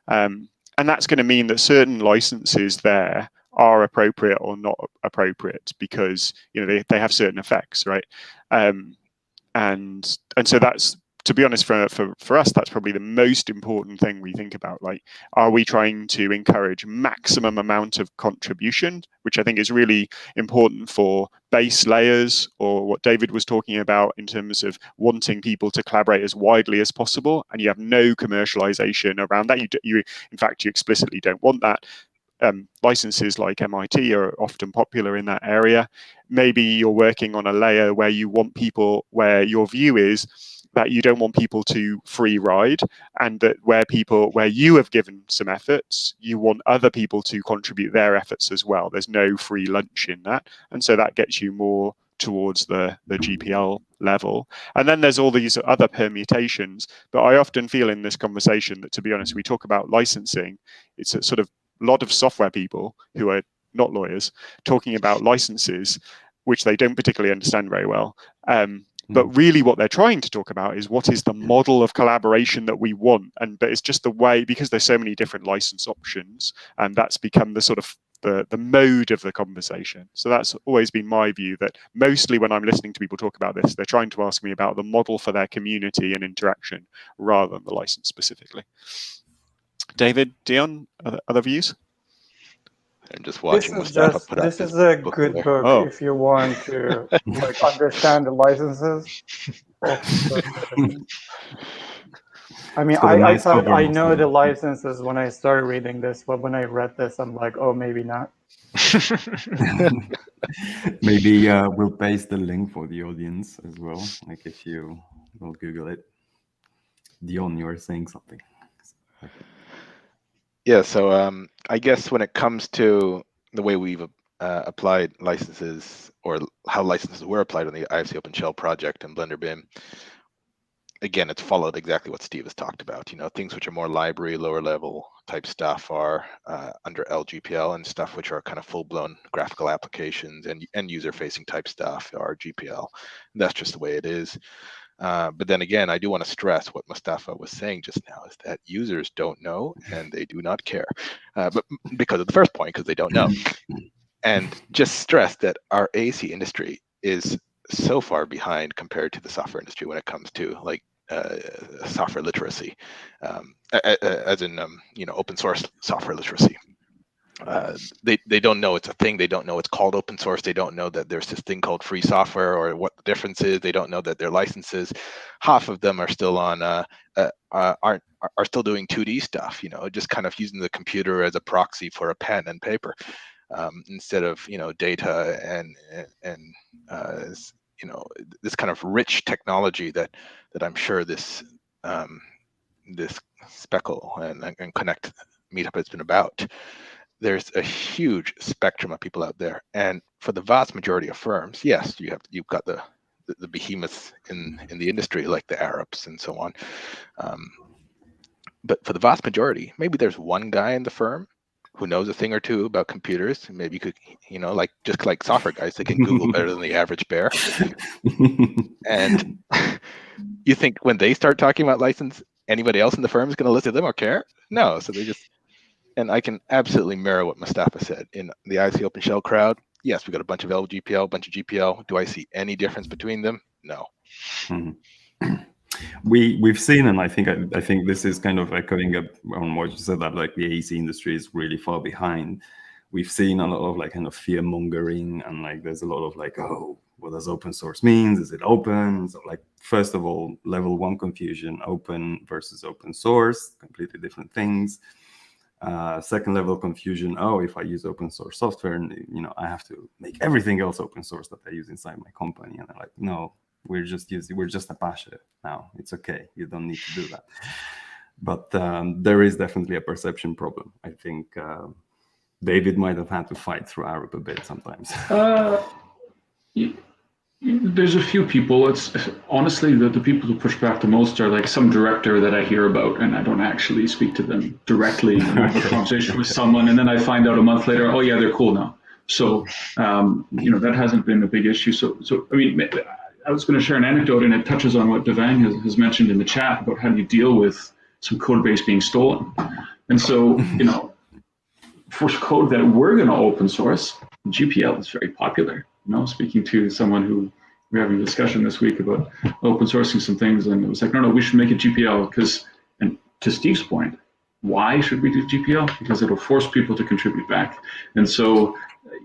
And that's going to mean that certain licenses there are appropriate or not appropriate because they have certain effects, right? And so that's, to be honest, for us, that's probably the most important thing we think about. Like, are we trying to encourage maximum amount of contribution, which I think is really important for base layers, or what David was talking about in terms of wanting people to collaborate as widely as possible, and you have no commercialization around that. You in fact, you explicitly don't want that. Licenses like MIT are often popular in that area. Maybe you're working on a layer where you want people, where your view is that you don't want people to free ride, and that where you have given some efforts, you want other people to contribute their efforts as well. There's no free lunch in that. And so that gets you more towards the GPL level. And then there's all these other permutations. But I often feel in this conversation that, to be honest, we talk about licensing. It's a sort of lot of software people who are not lawyers talking about licenses, which they don't particularly understand very well. But really what they're trying to talk about is what is the model of collaboration that we want. But it's just the way, because there's so many different license options, and that's become the sort of the mode of the conversation. So that's always been my view, that mostly when I'm listening to people talk about this, they're trying to ask me about the model for their community and interaction rather than the license specifically. David, Dion, other views? I'm just watching Mustafa put up this is a book good there. book if you want to understand the licenses. I mean, I thought I know the licenses when I started reading this, but when I read this, I'm like, oh, maybe not. Maybe we'll paste the link for the audience as well. Like, if you will Google it. Dion, you were saying something. Yeah, so I guess when it comes to the way we've applied licenses, or how licenses were applied on the IFC OpenShell project and Blender BIM, again, it's followed exactly what Steve has talked about. Things which are more library, lower level type stuff are under LGPL, and stuff which are kind of full-blown graphical applications and user-facing type stuff are GPL. And that's just the way it is. But then again, I do want to stress what Mustafa was saying just now, is that users don't know and they do not care. But because of the first point, because they don't know. And just stress that our AEC industry is so far behind compared to the software industry when it comes to software literacy, as in open source software literacy. They don't know it's a thing. They don't know it's called open source. They don't know that there's this thing called free software, or what the difference is. They don't know that their licenses, half of them are still on are still doing 2D stuff. Just kind of using the computer as a proxy for a pen and paper, instead of data and this kind of rich technology that I'm sure this Speckle and Connect meetup has been about. There's a huge spectrum of people out there, and for the vast majority of firms, yes, you've got the behemoths in the industry, like the Arabs and so on. But for the vast majority, maybe there's one guy in the firm who knows a thing or two about computers. Maybe you could, just like software guys, they can Google better than the average bear. And you think when they start talking about license, anybody else in the firm is going to listen to them or care? No. So they just. And I can absolutely mirror what Mustafa said. In the IFC OpenShell crowd, yes, we got a bunch of LGPL, a bunch of GPL. Do I see any difference between them? No. Mm-hmm. We've seen, and I think this is kind of echoing up on what you said, that like the AEC industry is really far behind. We've seen a lot of kind of fear mongering, and there's a lot of oh, what does open source means? Is it open? So first of all, level 1 confusion: open versus open source, completely different things. Second level confusion: oh, if I use open source software, and I have to make everything else open source that I use inside my company. And I'm like, no, we're just Apache now. It's okay. You don't need to do that. But there is definitely a perception problem. I think David might have had to fight through Arup a bit sometimes. There's a few people. It's honestly the people who push back the most are like some director that I hear about, and I don't actually speak to them directly. I have a conversation with someone, and then I find out a month later, oh yeah, they're cool now. So that hasn't been a big issue. So I mean, I was going to share an anecdote, and it touches on what Devang has mentioned in the chat about how do you deal with some code base being stolen. And so for code that we're going to open source, GPL is very popular. Speaking to someone who we're having a discussion this week about open sourcing some things, and it was like, no, we should make it GPL because, and to Steve's point, why should we do GPL? Because it'll force people to contribute back. And so,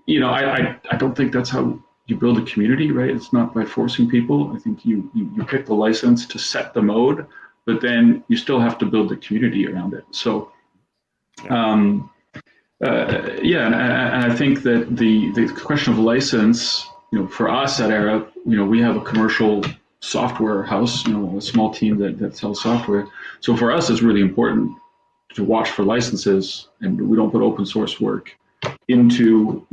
I don't think that's how you build a community, right? It's not by forcing people. I think you pick the license to set the mode, but then you still have to build the community around it. So, and I think that the question of license, for us at Arup, we have a commercial software house, a small team that sells software. So for us, it's really important to watch for licenses, and we don't put open source work into,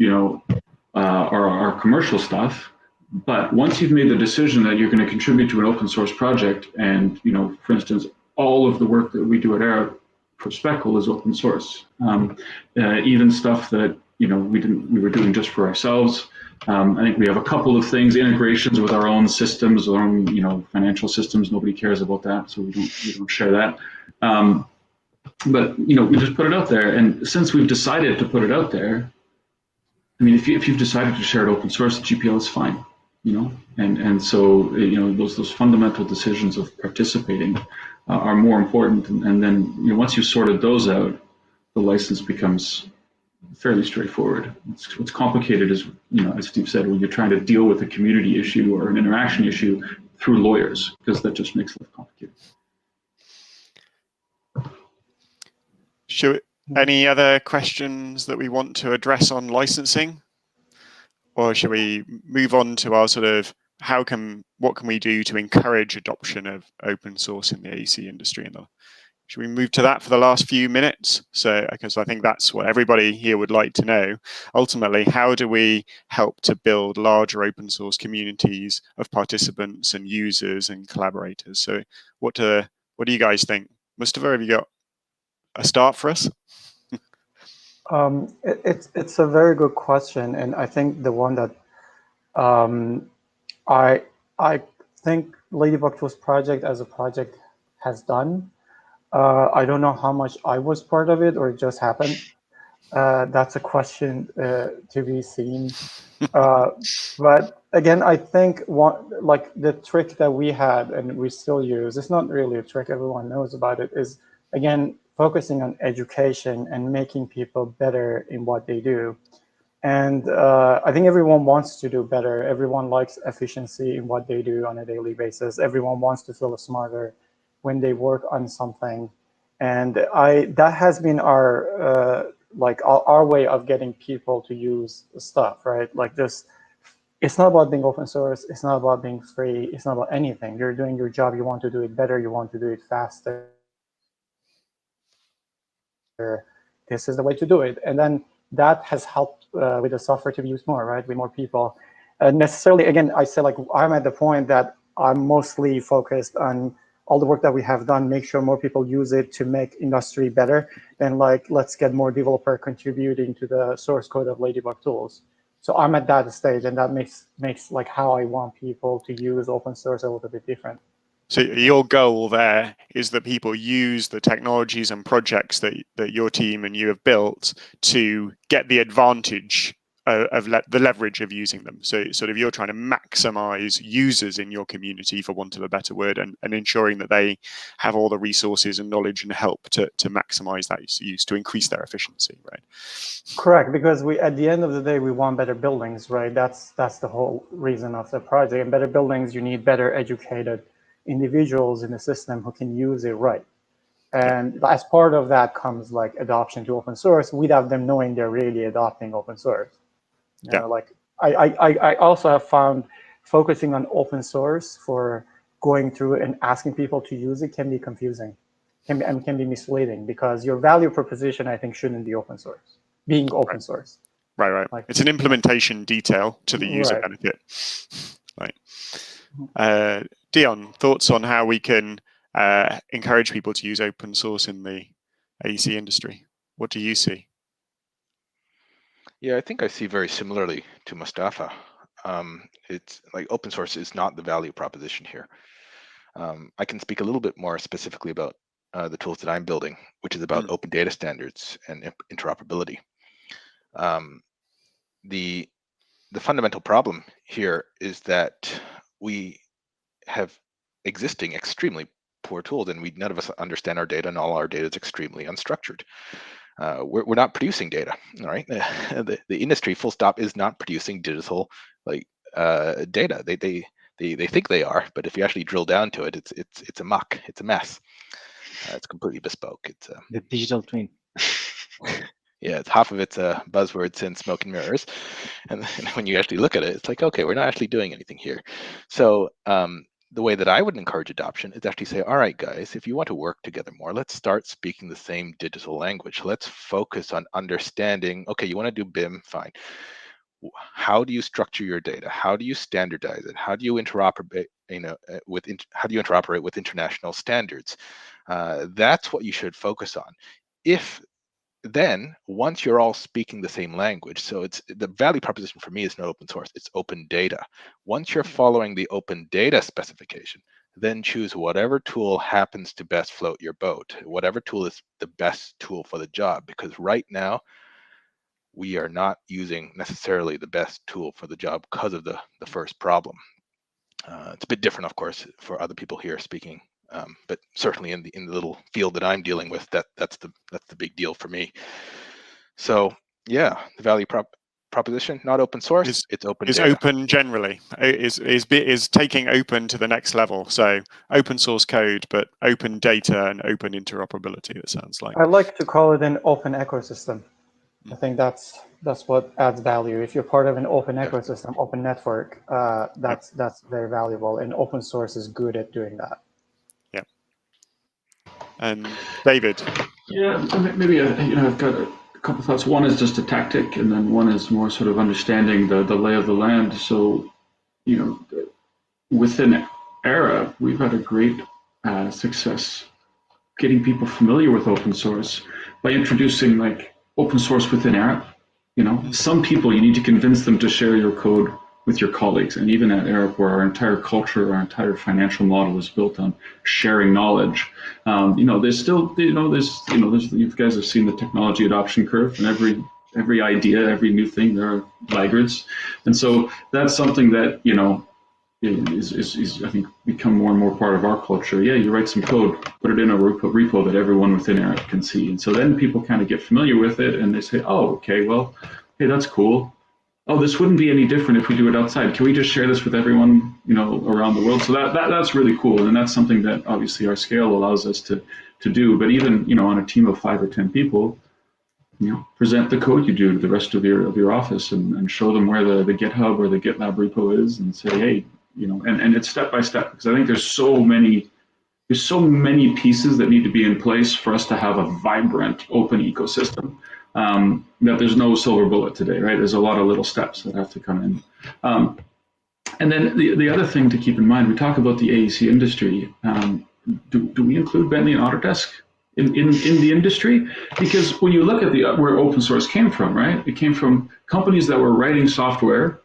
our commercial stuff. But once you've made the decision that you're going to contribute to an open source project, and, for instance, all of the work that we do at Arup for Speckle is open source. Even stuff that we were doing just for ourselves. I think we have a couple of things, integrations with our own systems, our own financial systems. Nobody cares about that, so we don't share that. But we just put it out there, and since we've decided to put it out there, I mean, if you've decided to share it open source, GPL is fine. And so those fundamental decisions of participating are more important, and then once you've sorted those out, the license becomes fairly straightforward. What's complicated is, as Steve said, when you're trying to deal with a community issue or an interaction issue through lawyers, because that just makes life complicated. Any other questions that we want to address on licensing, or should we move on to our sort of what can we do to encourage adoption of open source in the AEC industry? Should we move to that for the last few minutes? So, because I think that's what everybody here would like to know. Ultimately, how do we help to build larger open source communities of participants and users and collaborators? So, what do you guys think? Mustafa, have you got a start for us? It's a very good question, and I think the one that I think Ladybug Tools project as a project has done. I don't know how much I was part of it or it just happened. That's a question to be seen. But again, I think the trick that we had and we still use, it's not really a trick, everyone knows about it, is again, focusing on education and making people better in what they do. And I think everyone wants to do better. Everyone likes efficiency in what they do on a daily basis. Everyone wants to feel smarter when they work on something. And that has been our way of getting people to use stuff, right? Like this, it's not about being open source. It's not about being free. It's not about anything. You're doing your job. You want to do it better. You want to do it faster. This is the way to do it. And then that has helped with the software to be used more, right? With more people. Necessarily, again, I say I'm at the point that I'm mostly focused on all the work that we have done, make sure more people use it to make industry better. And let's get more developer contributing to the source code of Ladybug Tools. So I'm at that stage, and that makes how I want people to use open source a little bit different. So your goal there is that people use the technologies and projects that your team and you have built to get the advantage of the leverage of using them. So sort of you're trying to maximize users in your community, for want of a better word, and ensuring that they have all the resources and knowledge and help to maximize that use, to increase their efficiency, right? Correct, because at the end of the day, we want better buildings, right? That's the whole reason of the project. And better buildings, you need better educated individuals in the system who can use it right. And as part of that comes adoption to open source without them knowing they're really adopting open source. I also have found focusing on open source for going through and asking people to use it can be confusing, can be misleading, because your value proposition, I think, shouldn't be open source, being open source. Right. Like, it's an implementation detail to the user Right. benefit. Right. Dion, thoughts on how we can encourage people to use open source in the AEC industry? What do you see? Yeah, I think I see very similarly to Mustafa. It's like open source is not the value proposition here. I can speak a little bit more specifically about the tools that I'm building, which is about open data standards and interoperability. The fundamental problem here is that we have existing extremely poor tools, and none of us understand our data, and all our data is extremely unstructured. We're not producing data, all right? The industry, full stop, is not producing digital data. They think they are, but if you actually drill down to it, it's a muck, it's a mess. It's completely bespoke. It's The digital twin. yeah, it's half of it's buzzwords and smoke and mirrors, and when you actually look at it, it's like, okay, we're not actually doing anything here. So the way that I would encourage adoption is actually say, all right, guys, if you want to work together more, let's start speaking the same digital language. Let's focus on understanding, okay, you want to do BIM, fine. How do you structure your data? How do you standardize it? How do you interoperate, how do you interoperate with international standards? That's what you should focus on. Then once you're all speaking the same language, so it's the value proposition for me is not open source, it's open data. Once you're following the open data specification, then choose whatever tool happens to best float your boat, whatever tool is the best tool for the job, because right now we are not using necessarily the best tool for the job because of the first problem. It's a bit different, of course, for other people here speaking. But certainly in the little field that I'm dealing with, that's the big deal for me. So yeah, the value proposition, not open source, it's open data. Open generally is taking open to the next level. So open source code, but open data and open interoperability. It sounds like. I like to call it an open ecosystem. I think that's what adds value. If you're part of an open ecosystem, open network, that's very valuable, and open source is good at doing that. And David. Yeah, maybe I've got a couple thoughts. One is just a tactic, and then one is more sort of understanding the lay of the land. So, within Era, we've had a great success getting people familiar with open source by introducing like open source within Era. Some people, you need to convince them to share your code with your colleagues. And even at Arup, where our entire culture, our entire financial model is built on sharing knowledge, there's still, you guys have seen the technology adoption curve, and every idea, every new thing, there are laggards. And so that's something that, is I think become more and more part of our culture. Yeah, you write some code, put it in a repo that everyone within Arup can see. And so then people kind of get familiar with it, and they say, oh, okay, well, hey, that's cool. Oh, this wouldn't be any different if we do it outside. Can we just share this with everyone, around the world? So that's really cool, and that's something that obviously our scale allows us to do. But even on a team of 5 or 10 people, present the code you do to the rest of your office and show them where the GitHub or the GitLab repo is, and say, hey, and it's step by step, because I think there's so many pieces that need to be in place for us to have a vibrant open ecosystem. That there's no silver bullet today, right? There's a lot of little steps that have to come in. And then the other thing to keep in mind, we talk about the AEC industry. Do we include Bentley and Autodesk in the industry? Because when you look at where open source came from, right? It came from companies that were writing software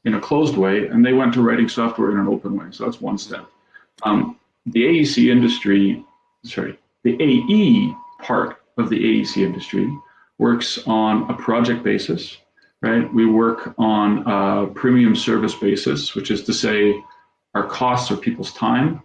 in a closed way, and they went to writing software in an open way. So that's one step. The AEC industry, the AE part of the AEC industry works on a project basis, right? We work on a premium service basis, which is to say our costs are people's time,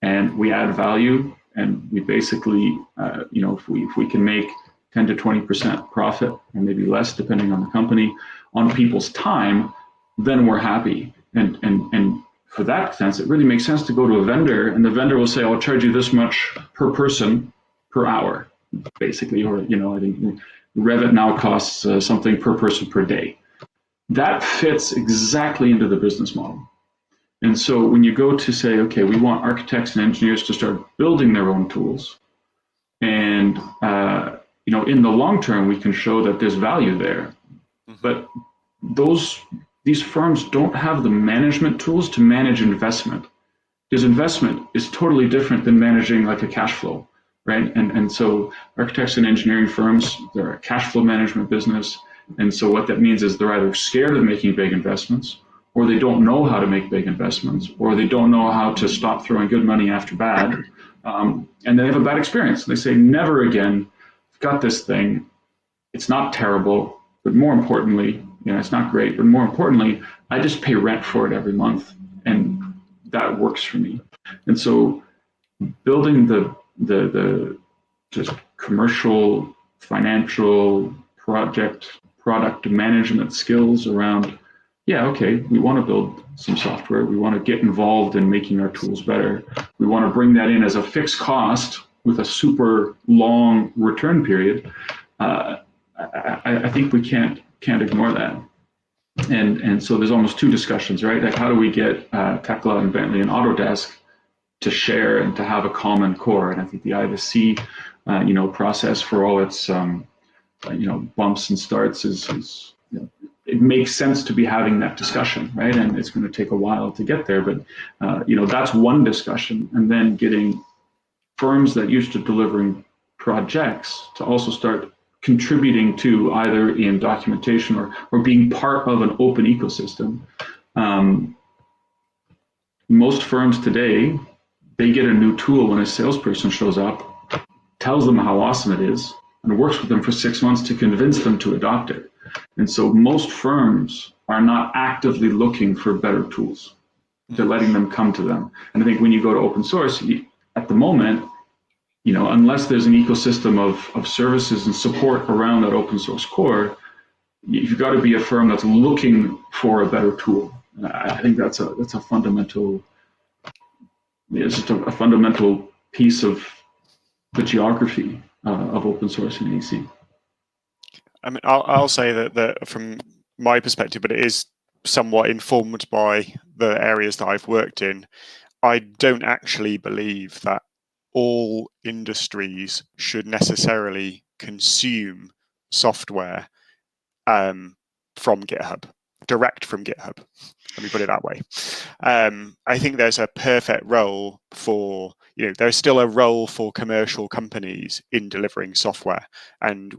and we add value, and we basically, if we can make 10 to 20% profit, or maybe less depending on the company, on people's time, then we're happy. And for that sense, it really makes sense to go to a vendor, and the vendor will say, I'll charge you this much per person per hour, basically, or, I think Revit now costs something per person per day. That fits exactly into the business model. And so when you go to say, okay, we want architects and engineers to start building their own tools, and in the long term, we can show that there's value there. But these firms don't have the management tools to manage investment, because investment is totally different than managing like a cash flow, right? And so architects and engineering firms, they're a cash flow management business. And so what that means is they're either scared of making big investments, or they don't know how to make big investments, or they don't know how to stop throwing good money after bad. And they have a bad experience. They say, never again, I've got this thing. It's not terrible, but more importantly, it's not great, but more importantly, I just pay rent for it every month, and that works for me. And so building the just commercial, financial, product management skills around, we want to build some software. We want to get involved in making our tools better. We want to bring that in as a fixed cost with a super long return period. I think we can't ignore that. And so there's almost two discussions, right? Like, how do we get Tekla and Bentley and Autodesk to share and to have a common core? And I think the I2C, process for all its, bumps and starts is it makes sense to be having that discussion, right? And it's going to take a while to get there, but that's one discussion. And then getting firms that used to delivering projects to also start contributing to either in documentation or being part of an open ecosystem. Most firms today, they get a new tool when a salesperson shows up, tells them how awesome it is, and works with them for 6 months to convince them to adopt it. And so most firms are not actively looking for better tools. They're letting them come to them. And I think when you go to open source, at the moment, unless there's an ecosystem of services and support around that open source core, you've got to be a firm that's looking for a better tool. And I think that's a fundamental, it's just a fundamental piece of the geography of open source in AC. I mean, I'll say that from my perspective, but it is somewhat informed by the areas that I've worked in. I don't actually believe that all industries should necessarily consume software from GitHub, direct from GitHub. Let me put it that way. I think there's a perfect role for, there's still a role for commercial companies in delivering software. And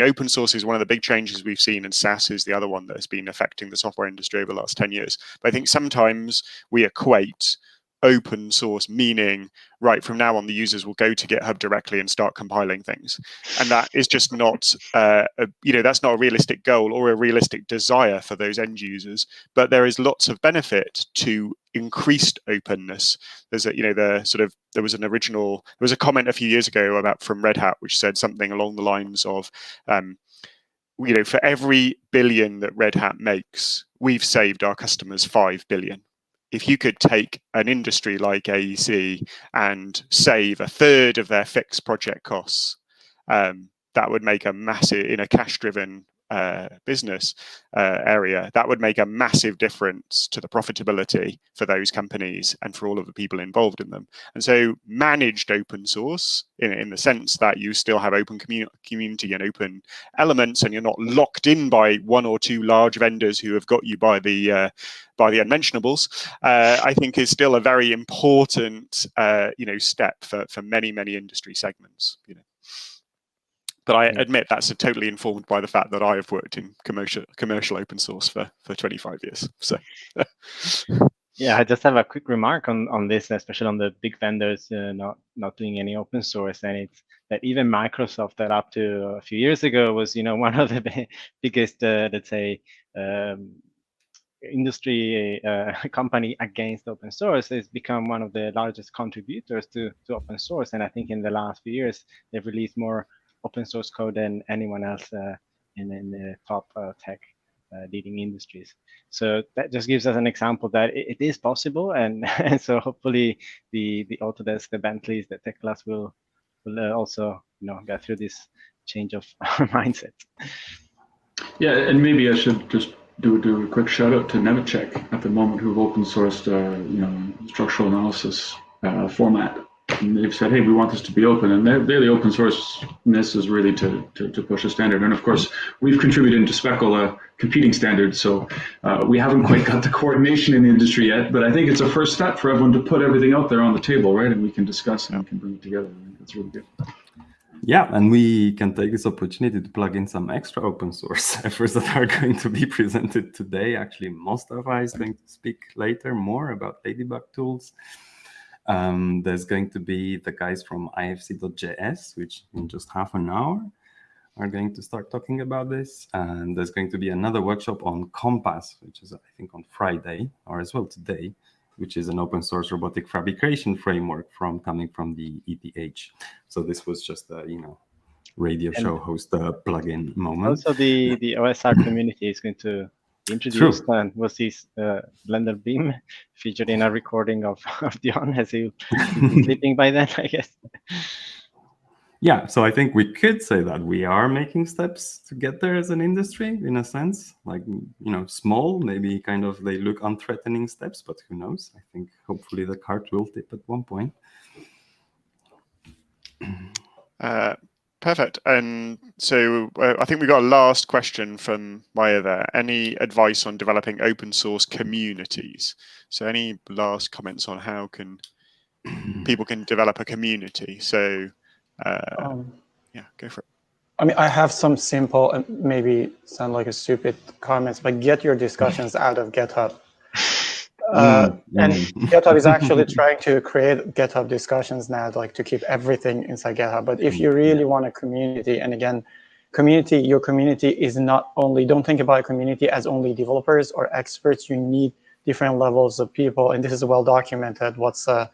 open source is one of the big changes we've seen, and SaaS is the other one that has been affecting the software industry over the last 10 years. But I think sometimes we equate open source meaning, right, from now on the users will go to GitHub directly and start compiling things, and that is just not that's not a realistic goal or a realistic desire for those end users. But there is lots of benefit to increased openness. There's there was a comment a few years ago from Red Hat which said something along the lines of for every billion that Red Hat makes, we've saved our customers 5 billion. If you could take an industry like AEC and save 1/3 of their fixed project costs, that would make a massive, in a cash-driven business area, that would make a massive difference to the profitability for those companies and for all of the people involved in them. And so managed open source, in the sense that you still have open community and open elements, and you're not locked in by one or two large vendors who have got you by the unmentionables, I think is still a very important step for many industry segments. But I admit that's totally informed by the fact that I have worked in commercial open source for 25 years. So, yeah, I just have a quick remark on this, especially on the big vendors not doing any open source, and it's that even Microsoft, that up to a few years ago was one of the biggest let's say industry company against open source, has become one of the largest contributors to open source. And I think in the last few years they've released more open source code than anyone else in the top tech leading industries. So that just gives us an example that it is possible, and so hopefully the Autodesk, the Bentleys, the Teklas will also go through this change of mindset. Yeah, and maybe I should just do a quick shout out to Nemetschek at the moment, who've open sourced, structural analysis format. And they've said, hey, we want this to be open, and they're the open sourceness is really to push a standard. And of course, we've contributed to Speckle a competing standard, so we haven't quite got the coordination in the industry yet, but I think it's a first step for everyone to put everything out there on the table, right? And we can discuss and we can bring it together. I think that's really good. Yeah, and we can take this opportunity to plug in some extra open source efforts that are going to be presented today. Actually, Mostafa is going to speak later more about Ladybug tools. There's going to be the guys from ifc.js, which in just half an hour are going to start talking about this. And there's going to be another workshop on Compass, which is, I think, on Friday, or as well today, which is an open source robotic fabrication framework coming from the ETH. So this was just a radio show host plugin moment. Also, the OSR community is going to be introduced, and we'll see Blender Beam featured in a recording of Dion as he was sleeping by then, I guess. Yeah, so I think we could say that we are making steps to get there as an industry, in a sense, like, small, maybe kind of they look unthreatening steps, but who knows? I think hopefully the cart will tip at one point. Perfect. And so I think we got a last question from Maya there. Any advice on developing open source communities? So any last comments on how people can develop a community? So yeah, go for it. I mean, I have some simple, and maybe sound like a stupid comments, but get your discussions out of GitHub. And GitHub is actually trying to create GitHub discussions now, like to keep everything inside GitHub. But if you really want a community, and again, your community is not only, don't think about a community as only developers or experts. You need different levels of people, and this is well documented what's a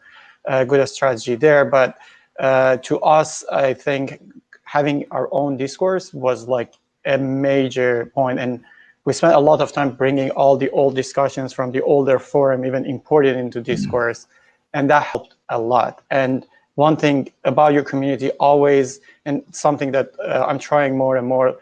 good strategy there. But to us, I think having our own discourse was like a major point, and we spent a lot of time bringing all the old discussions from the older forum, even imported into discourse, and that helped a lot. And one thing about your community always, and something that I'm trying more and more,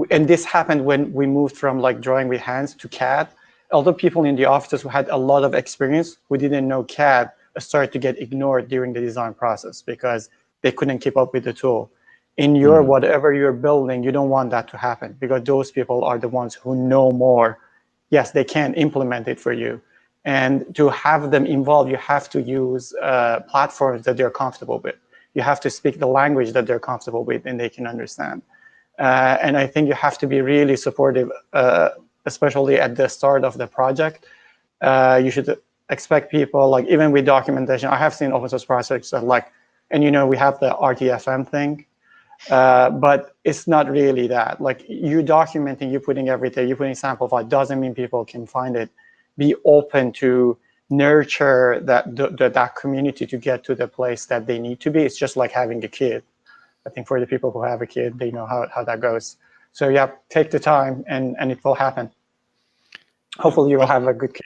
and this happened when we moved from like drawing with hands to CAD. Although people in the offices who had a lot of experience who didn't know CAD started to get ignored during the design process because they couldn't keep up with the tool. In your whatever you're building, you don't want that to happen, because those people are the ones who know more. Yes, they can implement it for you. And to have them involved, you have to use platforms that they're comfortable with. You have to speak the language that they're comfortable with and they can understand. And I think you have to be really supportive, especially at the start of the project. You should expect people, like even with documentation, I have seen open source projects that like, and we have the RTFM thing, but it's not really that. Like you documenting, you putting everything, you putting sample file doesn't mean people can find it. Be open to nurture that community to get to the place that they need to be. It's just like having a kid. I think for the people who have a kid, they know how that goes. So yeah, take the time and it will happen. Hopefully you will have a good kid.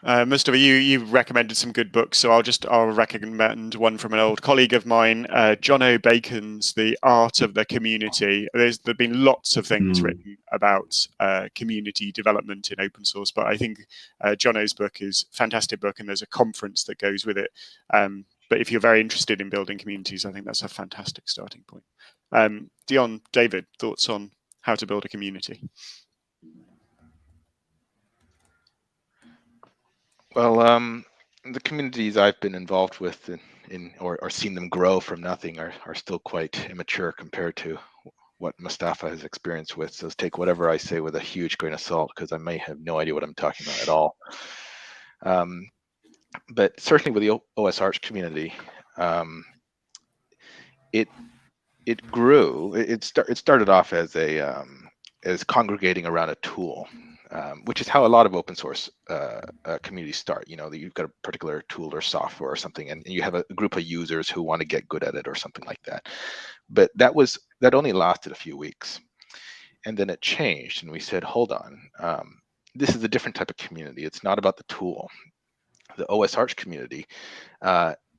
Mustafa, you recommended some good books, so I'll recommend one from an old colleague of mine, John O. Bacon's The Art of the Community. There've been lots of things written about community development in open source, but I think John O's book is a fantastic book, and there's a conference that goes with it. But if you're very interested in building communities, I think that's a fantastic starting point. Dion, David, thoughts on how to build a community? Well, the communities I've been involved with or seen them grow from nothing are still quite immature compared to what Mustafa has experienced with. So take whatever I say with a huge grain of salt, because I may have no idea what I'm talking about at all. But certainly with the OS Arch community, it grew. It started off as as congregating around a tool. Which is how a lot of open source communities start. You've got a particular tool or software or something, and you have a group of users who want to get good at it or something like that. But that only lasted a few weeks, and then it changed, and we said, hold on, this is a different type of community. It's not about the tool. The OS Arch community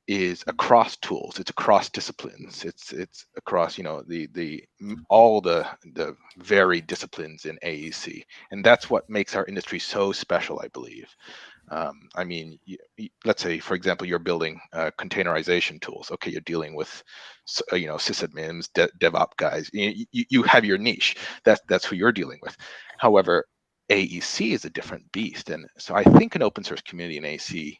is across tools. It's across disciplines. It's across, you know, all the varied disciplines in AEC, and that's what makes our industry so special, I believe. I mean, let's say, for example, you're building containerization tools. Okay, you're dealing with, you know, sysadmins, DevOps guys. You have your niche. That's who you're dealing with. However, AEC is a different beast, and so I think an open source community in AEC,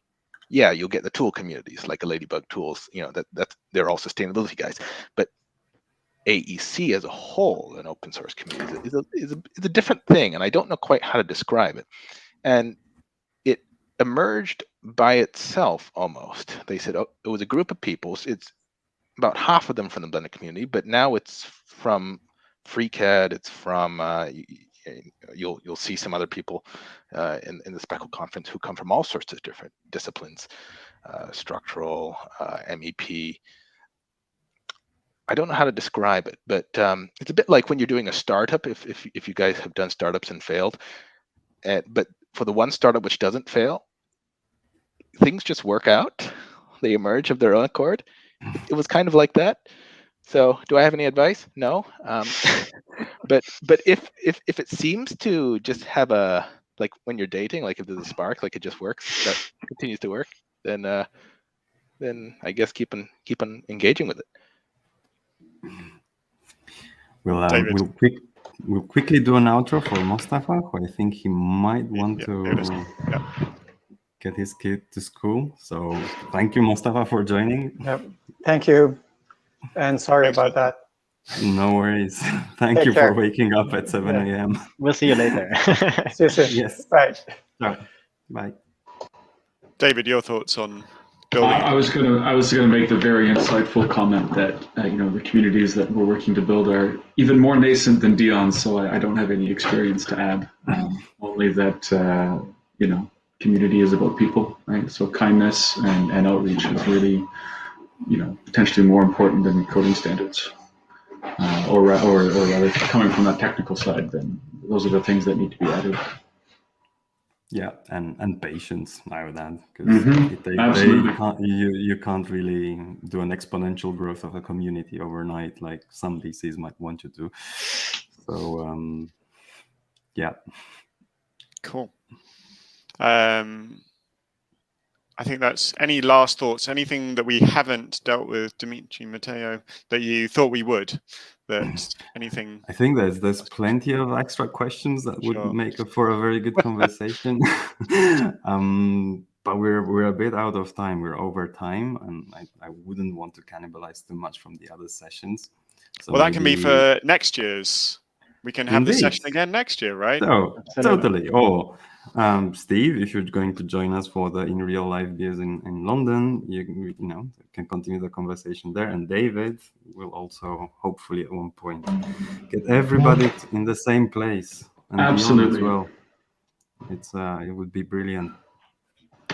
yeah, you'll get the tool communities like a Ladybug Tools. You know, that they're all sustainability guys, but AEC as a whole, an open source community, is a different thing, and I don't know quite how to describe it. And it emerged by itself almost. They said, oh, it was a group of people. It's about half of them from the Blender community, but now it's from FreeCAD. It's from you'll see some other people in the Speckle conference who come from all sorts of different disciplines, structural, MEP. I don't know how to describe it, but it's a bit like when you're doing a startup. If you guys have done startups and failed, but for the one startup which doesn't fail, things just work out. They emerge of their own accord. It was kind of like that. So, do I have any advice? No. But if it seems to just have a, like when you're dating, like if there's a spark, like it just works, that continues to work, then I guess keep on engaging with it. We'll quickly do an outro for Mostafa, who I think he might want to get his kid to school. So thank you, Mostafa, for joining. Yep. Thank you. And sorry about that. No worries. Thank you for waking up at 7 a.m. We'll see you later. See you soon. Yes. Right. Bye. David, your thoughts on building? I was gonna make the very insightful comment that you know, the communities that we're working to build are even more nascent than Dion's, so I don't have any experience to add. Only that you know, community is about people, right? So kindness and outreach is really, you know, potentially more important than coding standards, or rather coming from that technical side. Then those are the things that need to be added. Yeah, and patience, I would add, because you can't really do an exponential growth of a community overnight like some VCs might want you to. So yeah. Cool. I think that's, any last thoughts, anything that we haven't dealt with, Dimitri, Matteo, that you thought we would, that anything? I think there's plenty of extra questions that would make for a very good conversation. But we're a bit out of time. We're over time, and I wouldn't want to cannibalize too much from the other sessions. So well, that can be for next year's. We can have this session again next year, right? So, totally. Oh, Steve, if you're going to join us for the In Real Life beers in London, you know, can continue the conversation there. And David will also, hopefully, at one point, get everybody in the same place. And absolutely. As well. It would be brilliant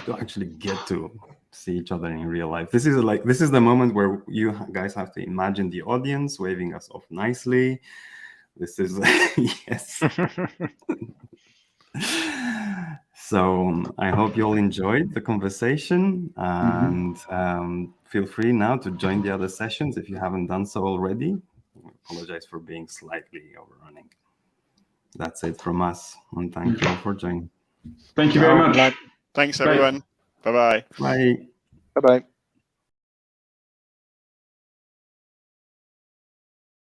to actually get to see each other in real life. This is the moment where you guys have to imagine the audience waving us off nicely. This is yes. So I hope you all enjoyed the conversation, and feel free now to join the other sessions if you haven't done so already. I apologize for being slightly overrunning. That's it from us, and thank you all for joining. Thank you very much. Thanks, everyone. Bye-bye. Bye. Bye-bye.